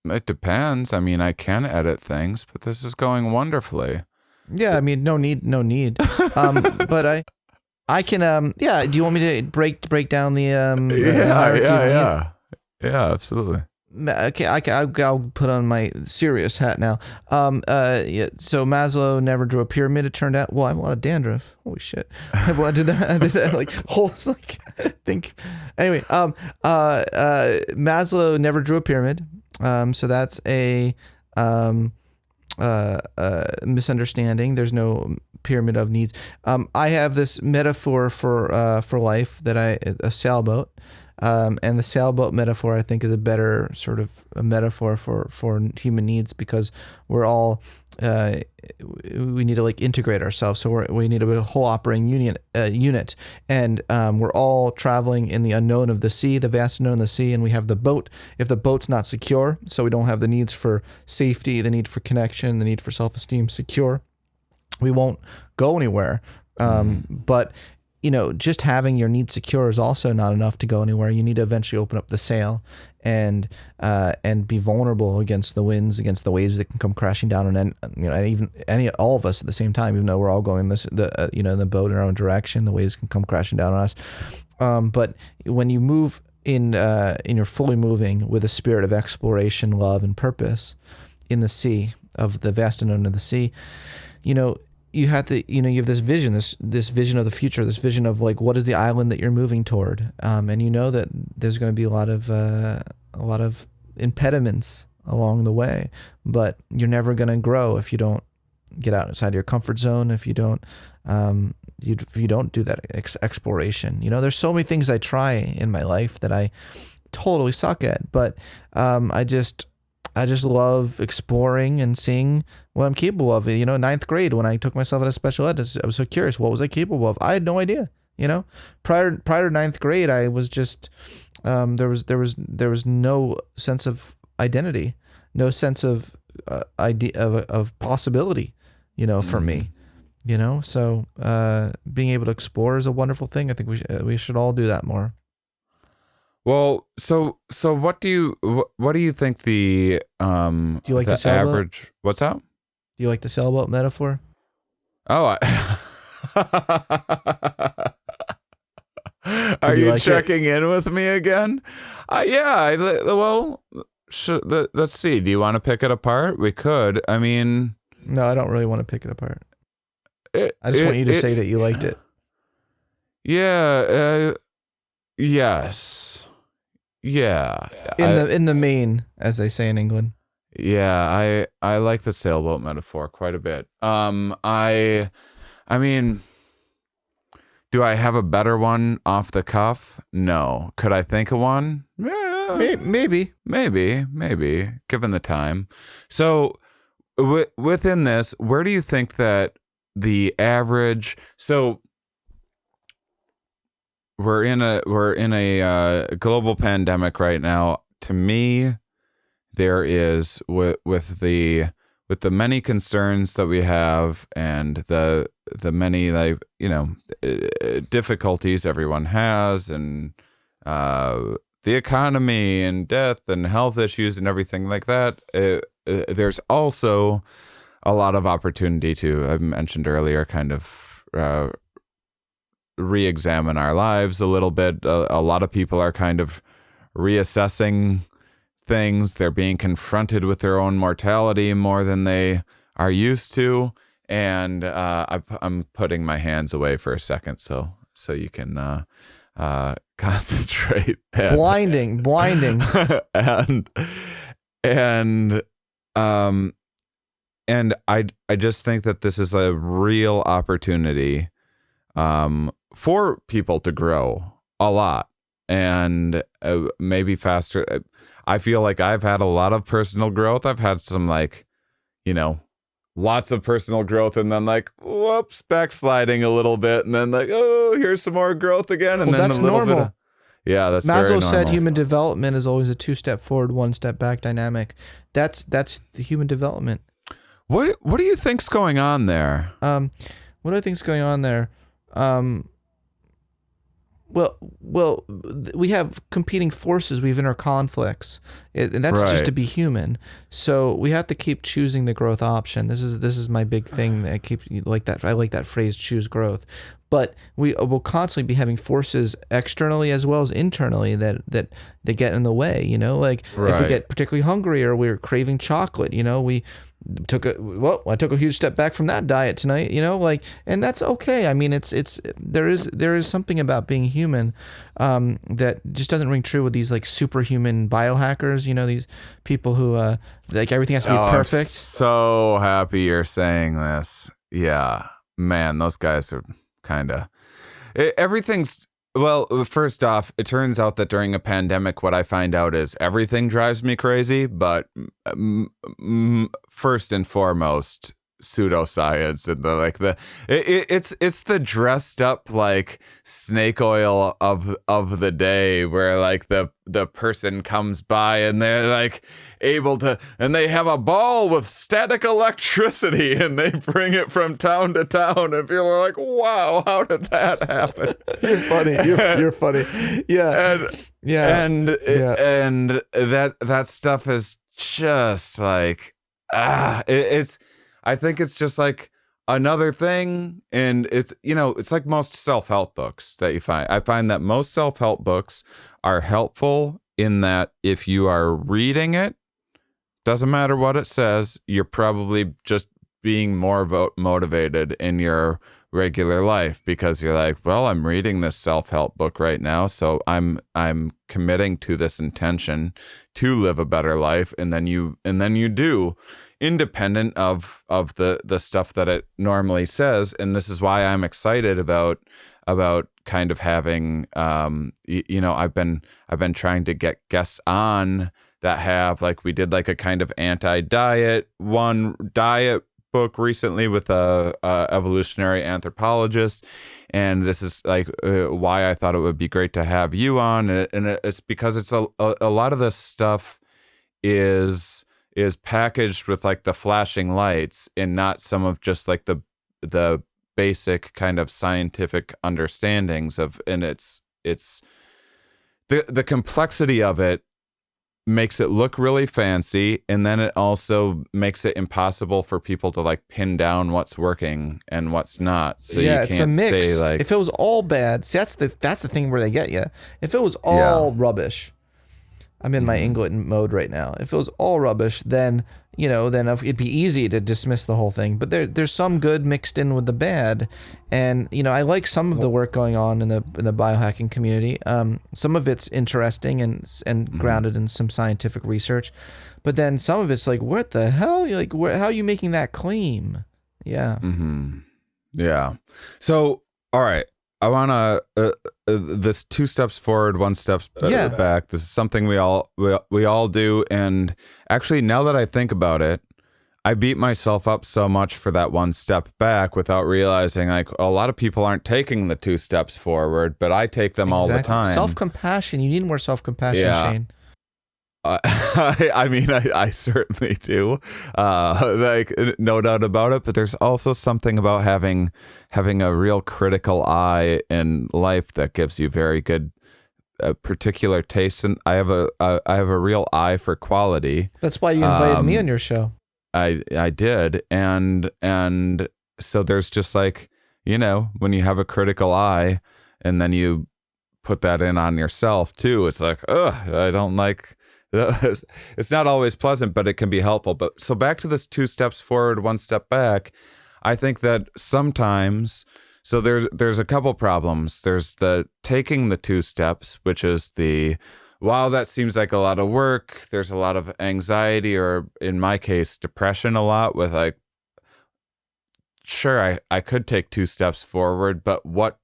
It depends. I mean, I can edit things, but this is going wonderfully. Yeah, I mean, no need. But I can. Yeah. Do you want me to break down the hierarchy of needs? Yeah, absolutely. Okay, I'll put on my serious hat now. So Maslow never drew a pyramid. It turned out. Well, I have a lot of dandruff. Holy shit! I did that like whole like think. Anyway, Maslow never drew a pyramid. So that's a misunderstanding. There's no pyramid of needs. I have this metaphor for life that a sailboat. And the sailboat metaphor, I think, is a better sort of a metaphor for human needs, because we're all we need to like integrate ourselves. So we need a whole operating unit, and we're all traveling in the unknown of the sea, the vast unknown of the sea, and we have the boat. If the boat's not secure, so we don't have the needs for safety, the need for connection, the need for self-esteem secure, we won't go anywhere. But just having your needs secure is also not enough to go anywhere. You need to eventually open up the sail and be vulnerable against the winds, against the waves that can come crashing down on all of us at the same time. Even though we're all going in the boat in our own direction, the waves can come crashing down on us. But when you move you're fully moving with a spirit of exploration, love, and purpose in the sea, of the vast unknown of the sea, you have this vision, this vision of the future, this vision of like, what is the island that you're moving toward? And that there's going to be a lot of impediments along the way, but you're never going to grow if you don't get outside your comfort zone. If you don't do that exploration, there's so many things I try in my life that I totally suck at, but I just love exploring and seeing what I'm capable of. Ninth grade, when I took myself out of special ed, I was so curious. What was I capable of? I had no idea. Prior to ninth grade, I was just there was no sense of identity, no sense of idea of possibility. For me. So being able to explore is a wonderful thing. I think we should all do that more. Well, so what do you think the do you like the sailboat? Average? What's that? Do you like the sailboat metaphor? Oh, are you checking in with me again? Yeah. Well, let's see. Do you want to pick it apart? We could. I mean, no, I don't really want to pick it apart. I just want you to say that you liked it. Yeah. Yes. Yeah. In the main, as they say in England. Yeah, I like the sailboat metaphor quite a bit. I mean, do I have a better one off the cuff? No. Could I think of one? Maybe, given the time. So within this, where do you think that the average? So we're in a global pandemic right now. To me, there is with the many concerns that we have, and the many difficulties everyone has, and the economy and death and health issues and everything like that. There's also a lot of opportunity to, I mentioned earlier, kind of re-examine our lives a little bit. A lot of people are kind of reassessing things. They're being confronted with their own mortality more than they are used to. And I'm putting my hands away for a second so you can concentrate. Blinding. And I just think that this is a real opportunity for people to grow a lot, and maybe faster. I feel like I've had a lot of personal growth. I've had some lots of personal growth, and then whoops, backsliding a little bit, and then here's some more growth again, and then that's a little normal. bit. Yeah, that's Maslow very normal. said human development is always a 2-step forward, 1-step back dynamic. That's the human development. What do you think's going on there? What do I think's going on there? Well, we have competing forces. We have inner conflicts, and that's Right. just to be human. So we have to keep choosing the growth option. This is my big thing. That I keep like that. I like that phrase, choose growth. But we will constantly be having forces externally as well as internally that get in the way. If we Right. get particularly hungry or we're craving chocolate, I took a huge step back from that diet tonight, and that's okay. I mean, there is something about being human that just doesn't ring true with these superhuman biohackers, these people who everything has to be perfect. I'm so happy you're saying this. Yeah, man, those guys are kind of everything's Well, first off, it turns out that during a pandemic, what I find out is everything drives me crazy. But first and foremost, pseudoscience and it's the dressed up like snake oil of the day, where like the person comes by and they're like able to, and they have a ball with static electricity and they bring it from town to town, and people are like, wow, how did that happen? You're funny. You're funny. Yeah. And that stuff is just like, it's, I think it's just like another thing. And it's, it's like most self-help books that you find. I find that most self-help books are helpful in that if you are reading it, doesn't matter what it says, you're probably just being more motivated in your regular life, because you're like, well, I'm reading this self-help book right now, so I'm committing to this intention to live a better life, and then you do, independent of the stuff that it normally says. And this is why I'm excited about kind of having I've been trying to get guests on that have, like, we did like a kind of anti-diet diet book recently with a evolutionary anthropologist, and this is like why I thought it would be great to have you on, and it's because it's a lot of this stuff is packaged with like the flashing lights and not some of just like the basic kind of scientific understandings of, and it's the complexity of it makes it look really fancy, and then it also makes it impossible for people to like pin down what's working and what's not. So yeah, you can't it's a mix. say like, if it was all bad, see, that's the thing where they get you. If it was all rubbish, I'm in my 𝕊𝕐𝕦𝕤𝕪 mode right now. If it was all rubbish, then it'd be easy to dismiss the whole thing. But there's some good mixed in with the bad, and I like some of the work going on in the biohacking community. Some of it's interesting and grounded in some scientific research, but then some of it's like, what the hell? You're like, how are you making that claim? Yeah. Mm-hmm. Yeah. So, all right. I want to this 2 steps forward, 1 step back. This is something we all do, and actually, now that I think about it, I beat myself up so much for that 1 step back without realizing, like, a lot of people aren't taking the 2 steps forward, but I take them all the time. Self-compassion. You need more self-compassion, Shane. I mean, I certainly do, like, no doubt about it. But there's also something about having a real critical eye in life that gives you very good, particular taste. And I have a real eye for quality. That's why you invited me on your show. I did, and so there's just like, when you have a critical eye, and then you put that in on yourself too. It's like, I don't like. It's not always pleasant, but it can be helpful. But so back to this 2 steps forward, 1 step back. I think that sometimes, so there's a couple problems. There's the taking the 2 steps, which is wow, that seems like a lot of work. There's a lot of anxiety, or in my case, depression a lot, with like, sure, I could take 2 steps forward, but what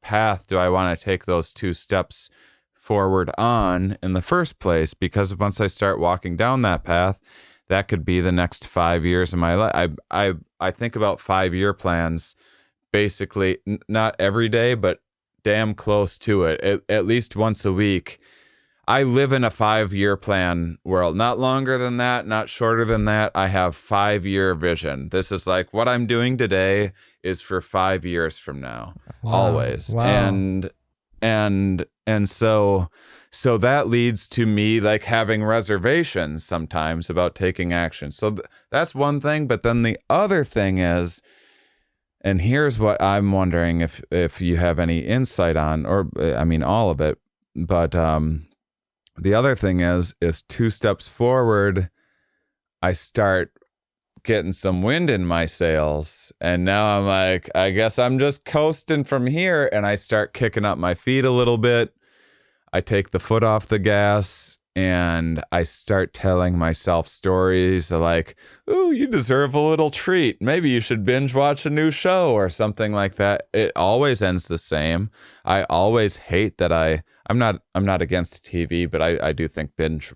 path do I want to take those 2 steps forward on in the first place? Because once I start walking down that path, that could be the next 5 years of my life. I think about 5-year plans, basically not every day, but damn close to it, at least once a week. I live in a 5-year plan world, not longer than that, not shorter than that. I have 5-year vision. This is like, what I'm doing today is for 5 years from now, always. Wow. And so that leads to me like having reservations sometimes about taking action. So that's one thing. But then the other thing is, and here's what I'm wondering if you have any insight on, or I mean, all of it. But the other thing is 2 steps forward, I start getting some wind in my sails, and now I'm like, I guess I'm just coasting from here, and I start kicking up my feet a little bit. I take the foot off the gas, and I start telling myself stories like, "Ooh, you deserve a little treat. Maybe you should binge watch a new show," or something like that. It always ends the same. I always hate that I'm not against TV, but I do think binge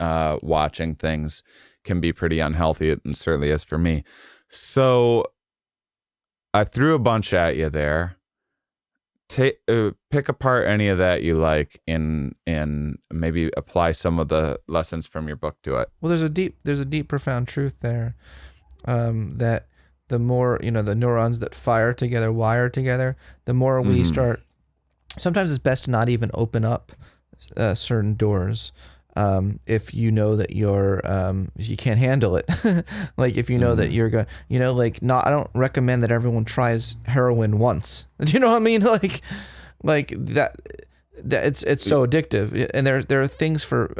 watching things can be pretty unhealthy, and certainly is for me. So I threw a bunch at you there. Pick apart any of that you like, and maybe apply some of the lessons from your book to it. Well, there's a deep, profound truth there, that the more, the neurons that fire together, wire together, the more we start. Sometimes it's best to not even open up certain doors. If you know that if you can't handle it, like if you know that you're going, I don't recommend that everyone tries heroin once. Do you know what I mean? Like that it's so addictive. And there are things for,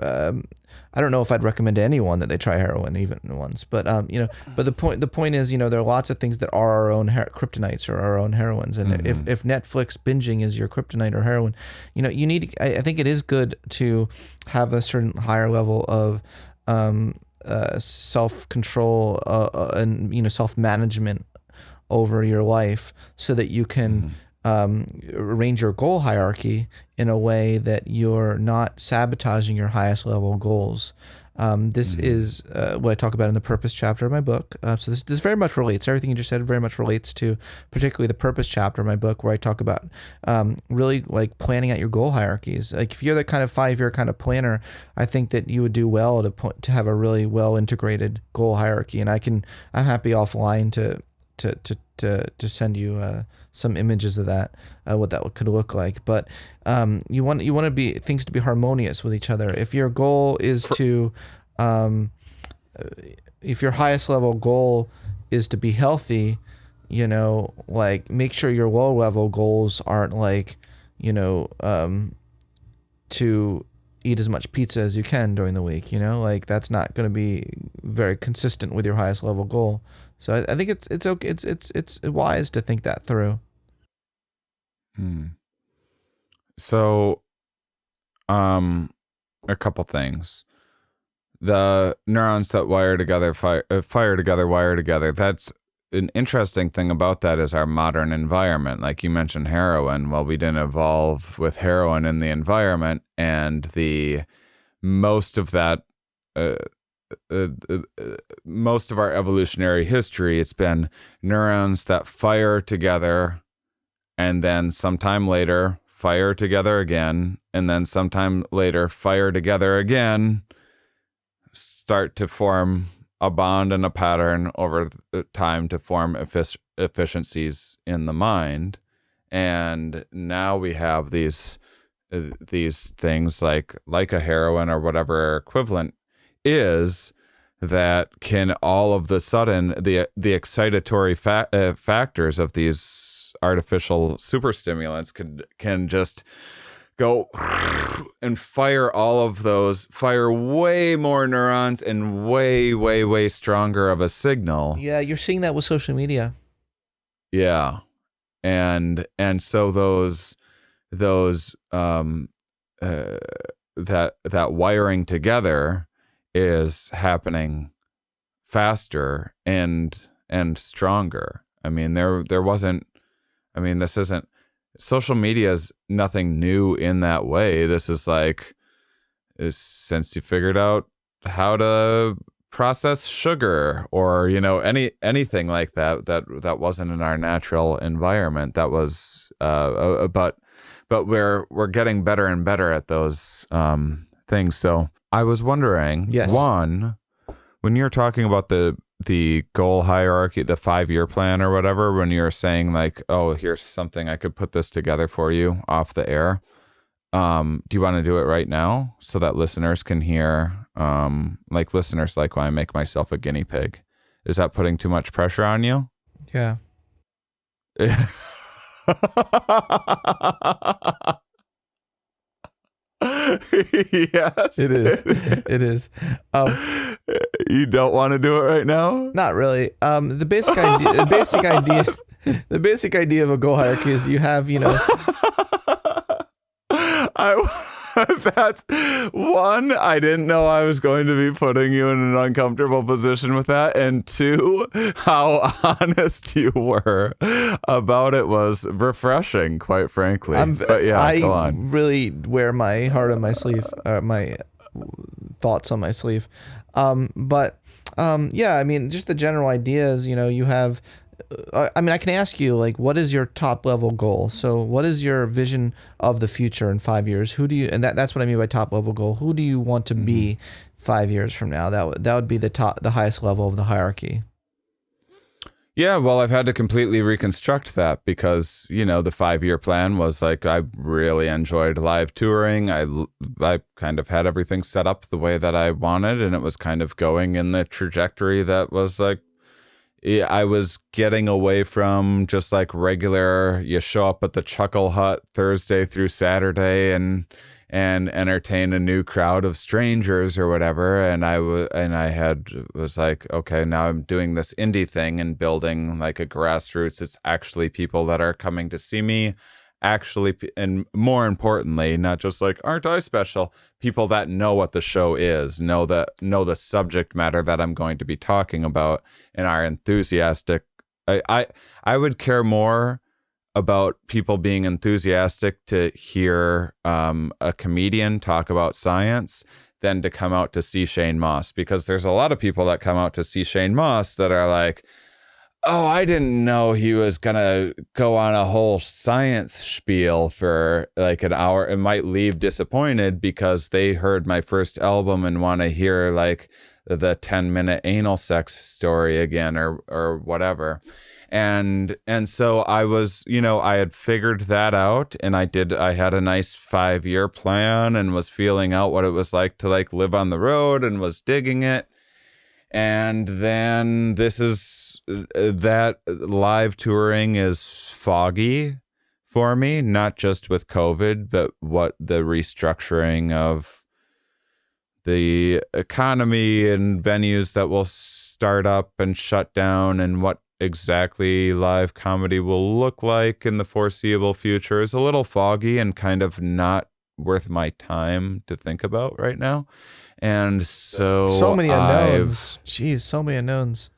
I don't know if I'd recommend to anyone that they try heroin even once, but but the point is, there are lots of things that are our own kryptonites or our own heroines. And if Netflix binging is your kryptonite or heroin, you need, I think it is good to have a certain higher level of, self-control, and, self-management over your life, so that you can, arrange your goal hierarchy in a way that you're not sabotaging your highest level goals. This is what I talk about in the purpose chapter of my book. So this very much relates. Everything you just said very much relates to particularly the purpose chapter of my book, where I talk about really like planning out your goal hierarchies. Like if you're the kind of 5-year kind of planner, I think that you would do well to have a really well integrated goal hierarchy. And I'm happy offline to send you some images of that, what that could look like. But you want things to be harmonious with each other. If your goal is to, if your highest level goal is to be healthy, like make sure your low level goals aren't like, to eat as much pizza as you can during the week. Like that's not going to be very consistent with your highest level goal. So I think it's okay. It's wise to think that through. So, a couple things. The neurons that wire together, fire together, wire together. That's an interesting thing about that is our modern environment. Like you mentioned heroin. Well, we didn't evolve with heroin in the environment, and most of that. Most of our evolutionary history, it's been neurons that fire together, and then sometime later fire together again, and then sometime later fire together again, start to form a bond and a pattern over time to form efficiencies in the mind. And now we have these things like a heroin or whatever equivalent is, that can all of the sudden the excitatory factors of these artificial superstimulants can just go and fire way more neurons and way stronger of a signal. Yeah, you're seeing that with social media. Yeah, and so that wiring together is happening faster and stronger. I mean, there wasn't. I mean, this isn't. Social media is nothing new in that way. This is like, since you figured out how to process sugar, or anything like that wasn't in our natural environment. That was but we're getting better and better at those things. So I was wondering, yes. One, when you're talking about the goal hierarchy, the 5-year plan or whatever, when you're saying like, oh, here's something, I could put this together for you off the air. Do you want to do it right now so that listeners can hear, like listeners like when I make myself a guinea pig? Is that putting too much pressure on you? Yeah. Yes, it is. It is. You don't want to do it right now? Not really. The basic idea of a goal hierarchy is you have, That's one, I didn't know I was going to be putting you in an uncomfortable position with that. And two, how honest you were about it was refreshing, quite frankly. But yeah, go I on. really wear my heart on my sleeve, my thoughts on my sleeve. Yeah, I mean, just the general ideas, you have, I mean, I can ask you, like, what is your top level goal? So what is your vision of the future in 5 years? And that's what I mean by top level goal. Who do you want to be 5 years from now? That would be the highest level of the hierarchy. Yeah, well, I've had to completely reconstruct that because, the 5-year plan was like, I really enjoyed live touring. I kind of had everything set up the way that I wanted, and it was kind of going in the trajectory that was like, I was getting away from just like regular, you show up at the Chuckle Hut Thursday through Saturday and entertain a new crowd of strangers or whatever. And I was like, okay, now I'm doing this indie thing and building like a grassroots. It's actually people that are coming to see me. Actually, and more importantly, not just like, aren't I special? People that know what the show is, know the subject matter that I'm going to be talking about, and are enthusiastic. I would care more about people being enthusiastic to hear a comedian talk about science than to come out to see Shane Mauss, because there's a lot of people that come out to see Shane Mauss that are like, oh, I didn't know he was going to go on a whole science spiel for like an hour and might leave disappointed because they heard my first album and want to hear like the 10-minute anal sex story again or whatever. And so I was, I had figured that out, and I had a nice 5-year plan and was feeling out what it was like to like live on the road and was digging it. And then that live touring is foggy for me, not just with COVID, but what the restructuring of the economy and venues that will start up and shut down, and what exactly live comedy will look like in the foreseeable future is a little foggy and kind of not worth my time to think about right now. And so many unknowns. Jeez, so many unknowns.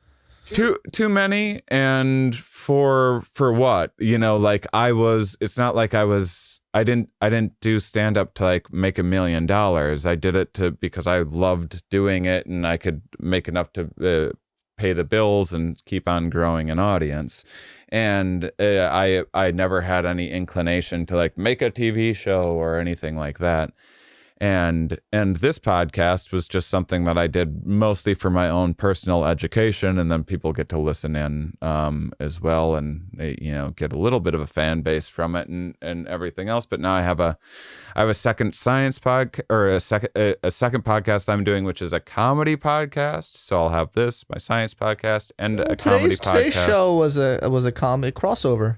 Too many. And for what? Like it's not like I didn't do stand up to like make $1 million. I did it because I loved doing it, and I could make enough to pay the bills and keep on growing an audience. And I never had any inclination to like make a TV show or anything like that. And this podcast was just something that I did mostly for my own personal education, and then people get to listen in as well, and get a little bit of a fan base from it and everything else. But now I have a second science podcast, or a second podcast I'm doing, which is a comedy podcast. So I'll have my science podcast and a comedy podcast. Today's show was a comedy crossover.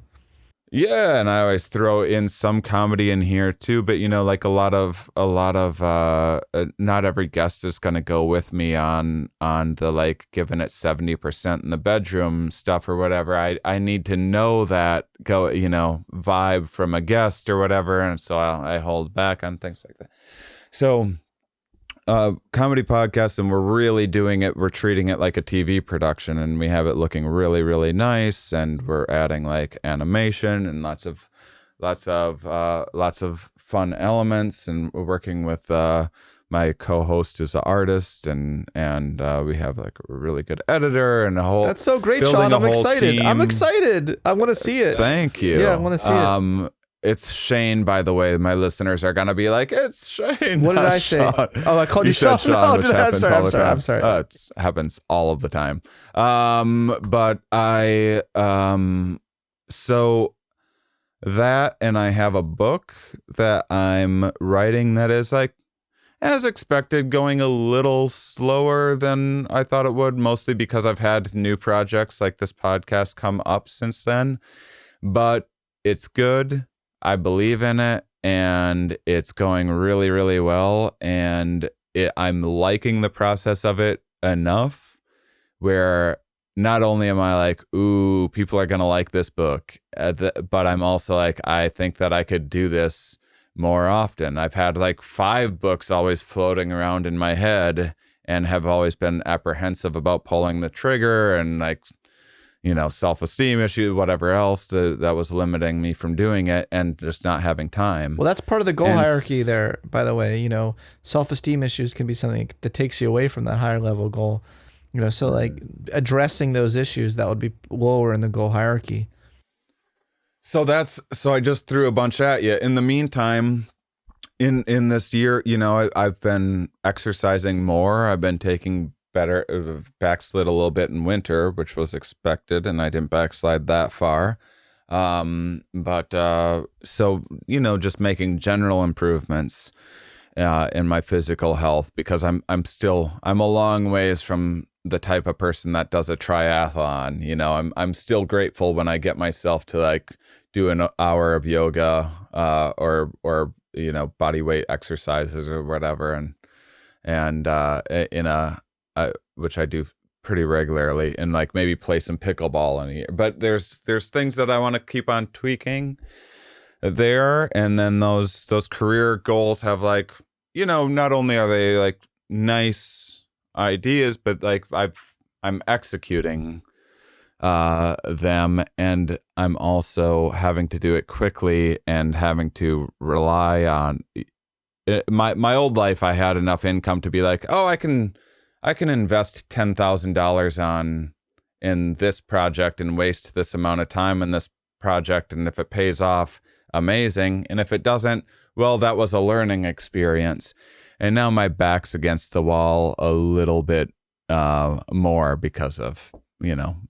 Yeah, and I always throw in some comedy in here too, but like a lot of not every guest is going to go with me on the like giving it 70% in the bedroom stuff or whatever. I need to know that vibe from a guest or whatever, and so I hold back on things like that. So comedy podcast, and we're really doing it. We're treating it like a TV production, and we have it looking really, really nice. And we're adding like animation and lots of fun elements. And we're working with my co-host is an artist, and we have like a really good editor and a whole. That's so great, Sean. I'm excited. Team. I'm excited. I want to see it. Thank you. Yeah, I want to see it. It's Shane, by the way. My listeners are going to be like, it's Shane. What did I say? Sean. Oh, I called you Sean. Sean, No, I'm sorry. I'm sorry. It happens all of the time. But so that, and I have a book that I'm writing that is like, as expected, going a little slower than I thought it would, mostly because I've had new projects like this podcast come up since then. But it's good. I believe in it, and it's going really, really well. And I'm liking the process of it enough where not only am I like, ooh, people are going to like this book, but I'm also like, I think that I could do this more often. I've had like 5 books always floating around in my head and have always been apprehensive about pulling the trigger, and like, self-esteem issue, whatever else that was limiting me from doing it, and just not having time. Well, that's part of the goal hierarchy there, by the way. Self-esteem issues can be something that takes you away from that higher level goal. So like addressing those issues, that would be lower in the goal hierarchy. So I just threw a bunch at you. In the meantime, in this year, I've been exercising more. I've been taking better, backslid a little bit in winter, which was expected, and I didn't backslide that far. Just making general improvements in my physical health, because I'm a long ways from the type of person that does a triathlon. I'm still grateful when I get myself to like do an hour of yoga, or body weight exercises or whatever, and which I do pretty regularly, and like maybe play some pickleball in a year. But there's things that I want to keep on tweaking there, and then those career goals have like, not only are they like nice ideas, but like I'm executing them, and I'm also having to do it quickly and having to rely on my old life. I had enough income to be like, oh, I can invest $10,000 in this project and waste this amount of time in this project, and if it pays off, amazing, and if it doesn't, well, that was a learning experience. And now my back's against the wall a little bit more because of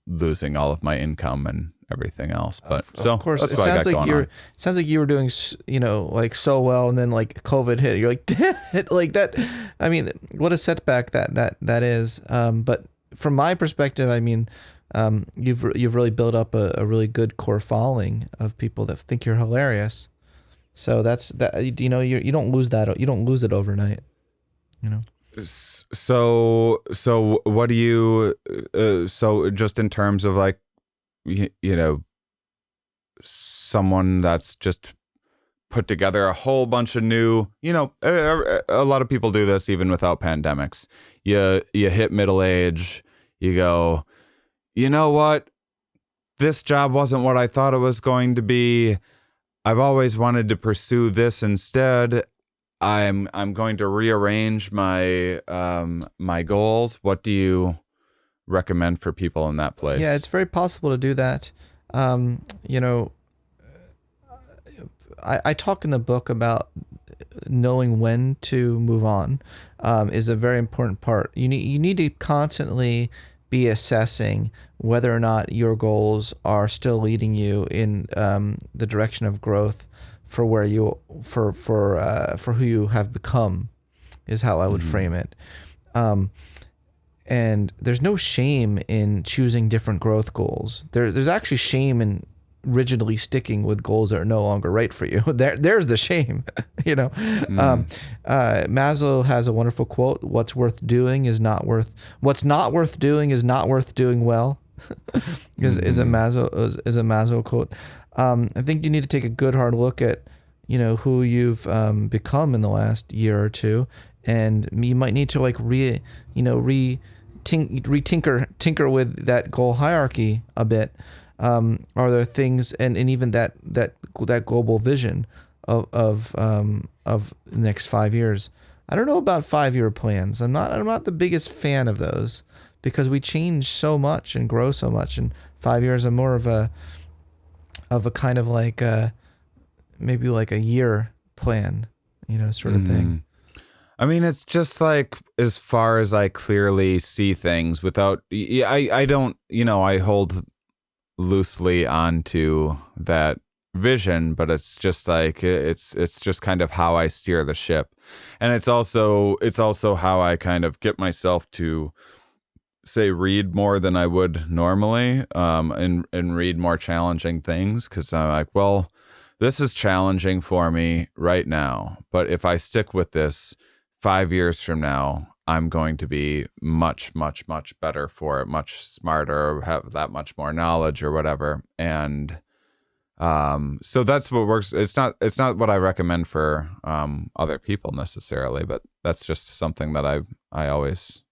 losing all of my income and everything else. But of course, it sounds like you were doing like so well, and then like COVID hit. You're like, damn it, like that. I mean, what a setback that is. But from my perspective, I mean, you've really built up a really good core following of people that think you're hilarious. So that's that. You don't lose that. You don't lose it overnight. So what do you? So just in terms of like, someone that's just put together a whole bunch of new. A lot of people do this even without pandemics. You hit middle age. You go, you know what? This job wasn't what I thought it was going to be. I've always wanted to pursue this instead. I'm going to rearrange my my goals. What do you recommend for people in that place? Yeah, it's very possible to do that. I talk in the book about knowing when to move on is a very important part. You need to constantly be assessing whether or not your goals are still leading you in the direction of growth for where you for who you have become, is how I would frame it. And there's no shame in choosing different growth goals. There's actually shame in rigidly sticking with goals that are no longer right for you. There's the shame, Maslow has a wonderful quote: what's not worth doing is not worth doing well. is a Maslow quote. I think you need to take a good hard look at, who you've become in the last year or two, and you might need to like tinker with that goal hierarchy a bit. Are there things and even that global vision of the next 5 years? I don't know about 5-year plans. I'm not the biggest fan of those, because we change so much and grow so much. In 5 years, I'm more of a kind of like maybe like a year plan, sort of thing. I mean, it's just like, as far as I clearly see things without, I don't, I hold loosely onto that vision, but it's just like, it's just kind of how I steer the ship. And it's also how I kind of get myself to say read more than I would normally, and read more challenging things, because I'm like, well, this is challenging for me right now, but if I stick with this 5 years from now, I'm going to be much, much, much better for it, much smarter, have that much more knowledge or whatever. And So that's what works. It's not what I recommend for other people necessarily, but that's just something that I always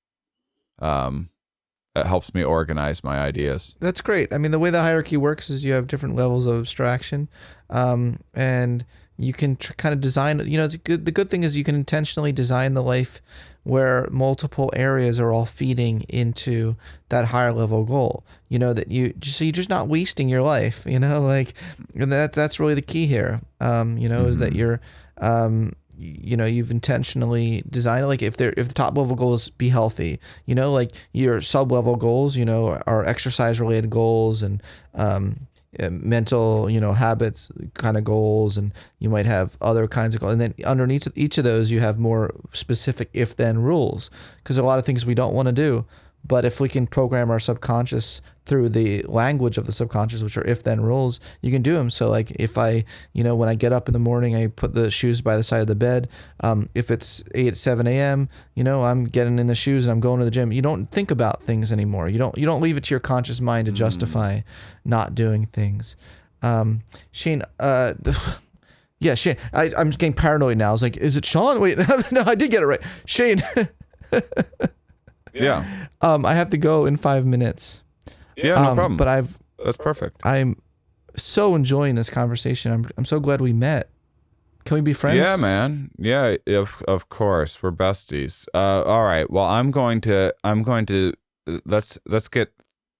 it helps me organize my ideas. That's great. I mean, the way the hierarchy works is you have different levels of abstraction, and you can kind of design. It's good. The good thing is you can intentionally design the life where multiple areas are all feeding into that higher level goal. That so you're just not wasting your life. And that's really the key here. Is that you're. You've intentionally designed, like if the top level goals be healthy, like your sub level goals, are exercise related goals and mental, habits kind of goals, and you might have other kinds of goals. And then underneath each of those, you have more specific if then rules, because there are a lot of things we don't want to do. But if we can program our subconscious through the language of the subconscious, which are if-then rules, you can do them. So like if I, when I get up in the morning, I put the shoes by the side of the bed. If it's 7 a.m., I'm getting in the shoes and I'm going to the gym. You don't think about things anymore. You don't leave it to your conscious mind to justify not doing things. Shane, yeah, Shane, I'm getting paranoid now. I was like, is it Sean? Wait, no, I did get it right. Shane. Yeah. I have to go in 5 minutes. Yeah, no problem. But that's perfect. I'm so enjoying this conversation. I'm so glad we met. Can we be friends? Yeah, man. Yeah, of course. We're besties. All right. Well, I'm going to let's get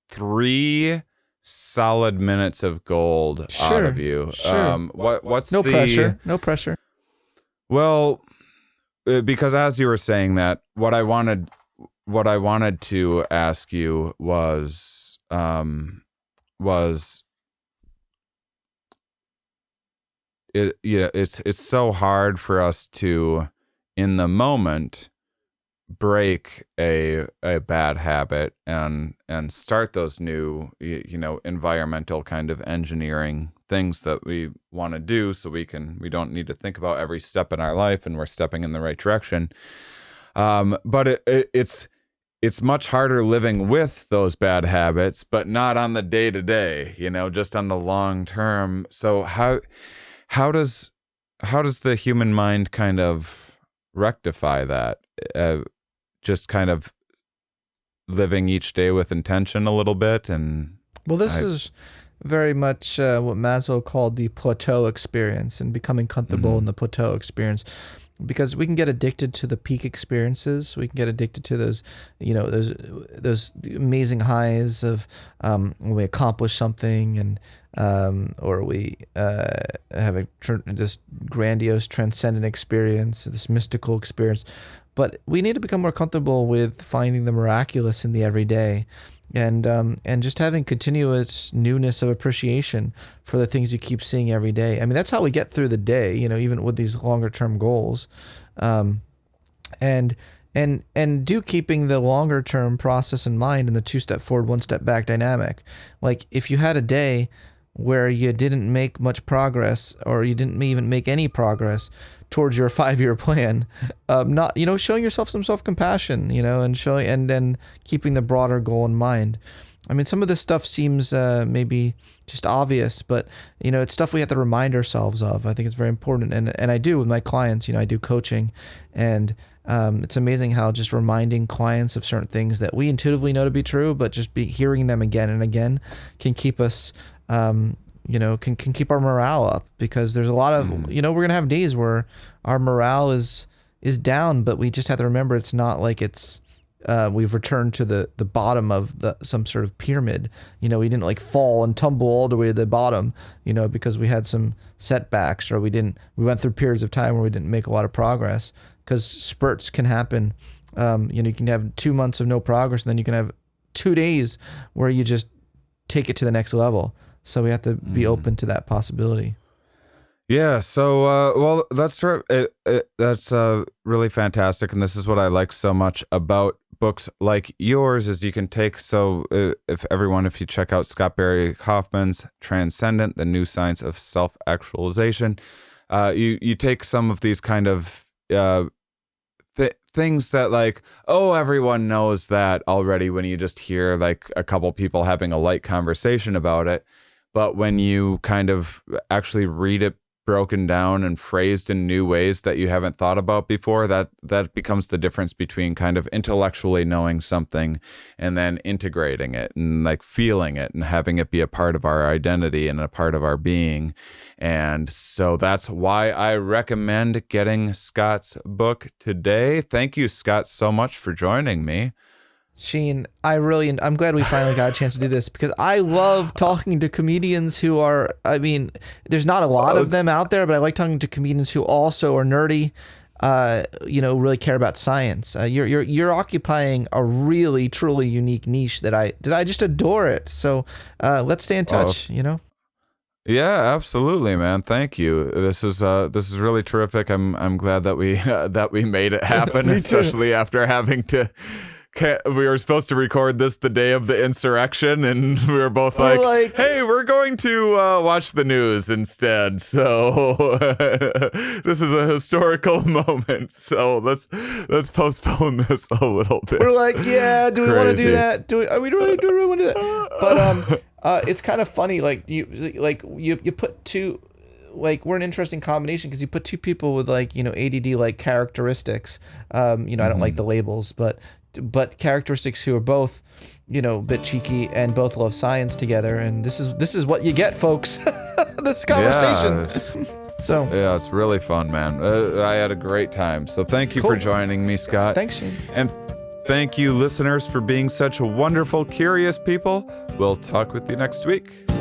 3 solid minutes of gold out of you. Sure. What's no pressure. No pressure. Well, because as you were saying that, what I wanted to ask you was it's so hard for us to in the moment break a bad habit and start those new environmental kind of engineering things that we want to do, so we don't need to think about every step in our life and we're stepping in the right direction. But it's much harder living with those bad habits, but not on the day-to-day, just on the long term. So how does the human mind kind of rectify that? Just kind of living each day with intention a little bit. And well, this is very much what Maslow called the Plateau Experience, and becoming comfortable in the Plateau Experience. Because we can get addicted to the peak experiences. We can get addicted to those, those amazing highs of when we accomplish something, and or we have this grandiose, transcendent experience, this mystical experience. But we need to become more comfortable with finding the miraculous in the everyday, and just having continuous newness of appreciation for the things you keep seeing every day. I mean, that's how we get through the day, even with these longer term goals, and do keeping the longer term process in mind in the 2-step forward, 1-step back dynamic. Like if you had a day where you didn't make much progress, or you didn't even make any progress towards your 5-year plan, not showing yourself some self-compassion, and then keeping the broader goal in mind. I mean, some of this stuff seems maybe just obvious, but it's stuff we have to remind ourselves of. I think it's very important, and I do with my clients. I do coaching, and it's amazing how just reminding clients of certain things that we intuitively know to be true, but just hearing them again and again can keep us can keep our morale up, because there's a lot of, we're going to have days where our morale is down, but we just have to remember it's not like it's, we've returned to the bottom of some sort of pyramid. We didn't like fall and tumble all the way to the bottom, because we had some setbacks, or we went through periods of time where we didn't make a lot of progress, because spurts can happen. You can have 2 months of no progress, and then you can have 2 days where you just take it to the next level. So we have to be open to that possibility. Yeah. So, well, that's really fantastic. And this is what I like so much about books like yours, is you can take, if you check out Barry Kaufman's Transcendent, the New Science of Self-Actualization, you take some of these kind of things that like, everyone knows that already when you just hear like a couple people having a light conversation about it. but when you kind of actually read it broken down and phrased in new ways that you haven't thought about before, that becomes the difference between kind of intellectually knowing something and then integrating it and like feeling it and having it be a part of our identity and a part of our being. And so that's why I recommend getting Scott's book today. Thank you, Scott, so much for joining me. Shane, I'm glad we finally got a chance to do this, because I love talking to comedians who are, I mean, there's not a lot of them out there, but I like talking to comedians who also are nerdy, really care about science. You're occupying a really, truly unique niche that I just adore it. So let's stay in touch, Yeah, absolutely, man. Thank you. This is really terrific. I'm glad that we made it happen, especially after having to. We were supposed to record this the day of the insurrection, and we were both like, hey, we're going to watch the news instead. So this is a historical moment. So let's postpone this a little bit. We're like, yeah, do we want to do that? Do we really want to do that? But it's kind of funny. Like you put two. Like, we're an interesting combination because you put two people with ADD like characteristics. I don't like the labels, but characteristics who are both, a bit cheeky and both love science together, and this is what you get, folks. This conversation. Yeah. So yeah, it's really fun, man. I had a great time. So thank you for joining me, Scott. Thanks, Shane. And thank you, listeners, for being such wonderful, curious people. We'll talk with you next week.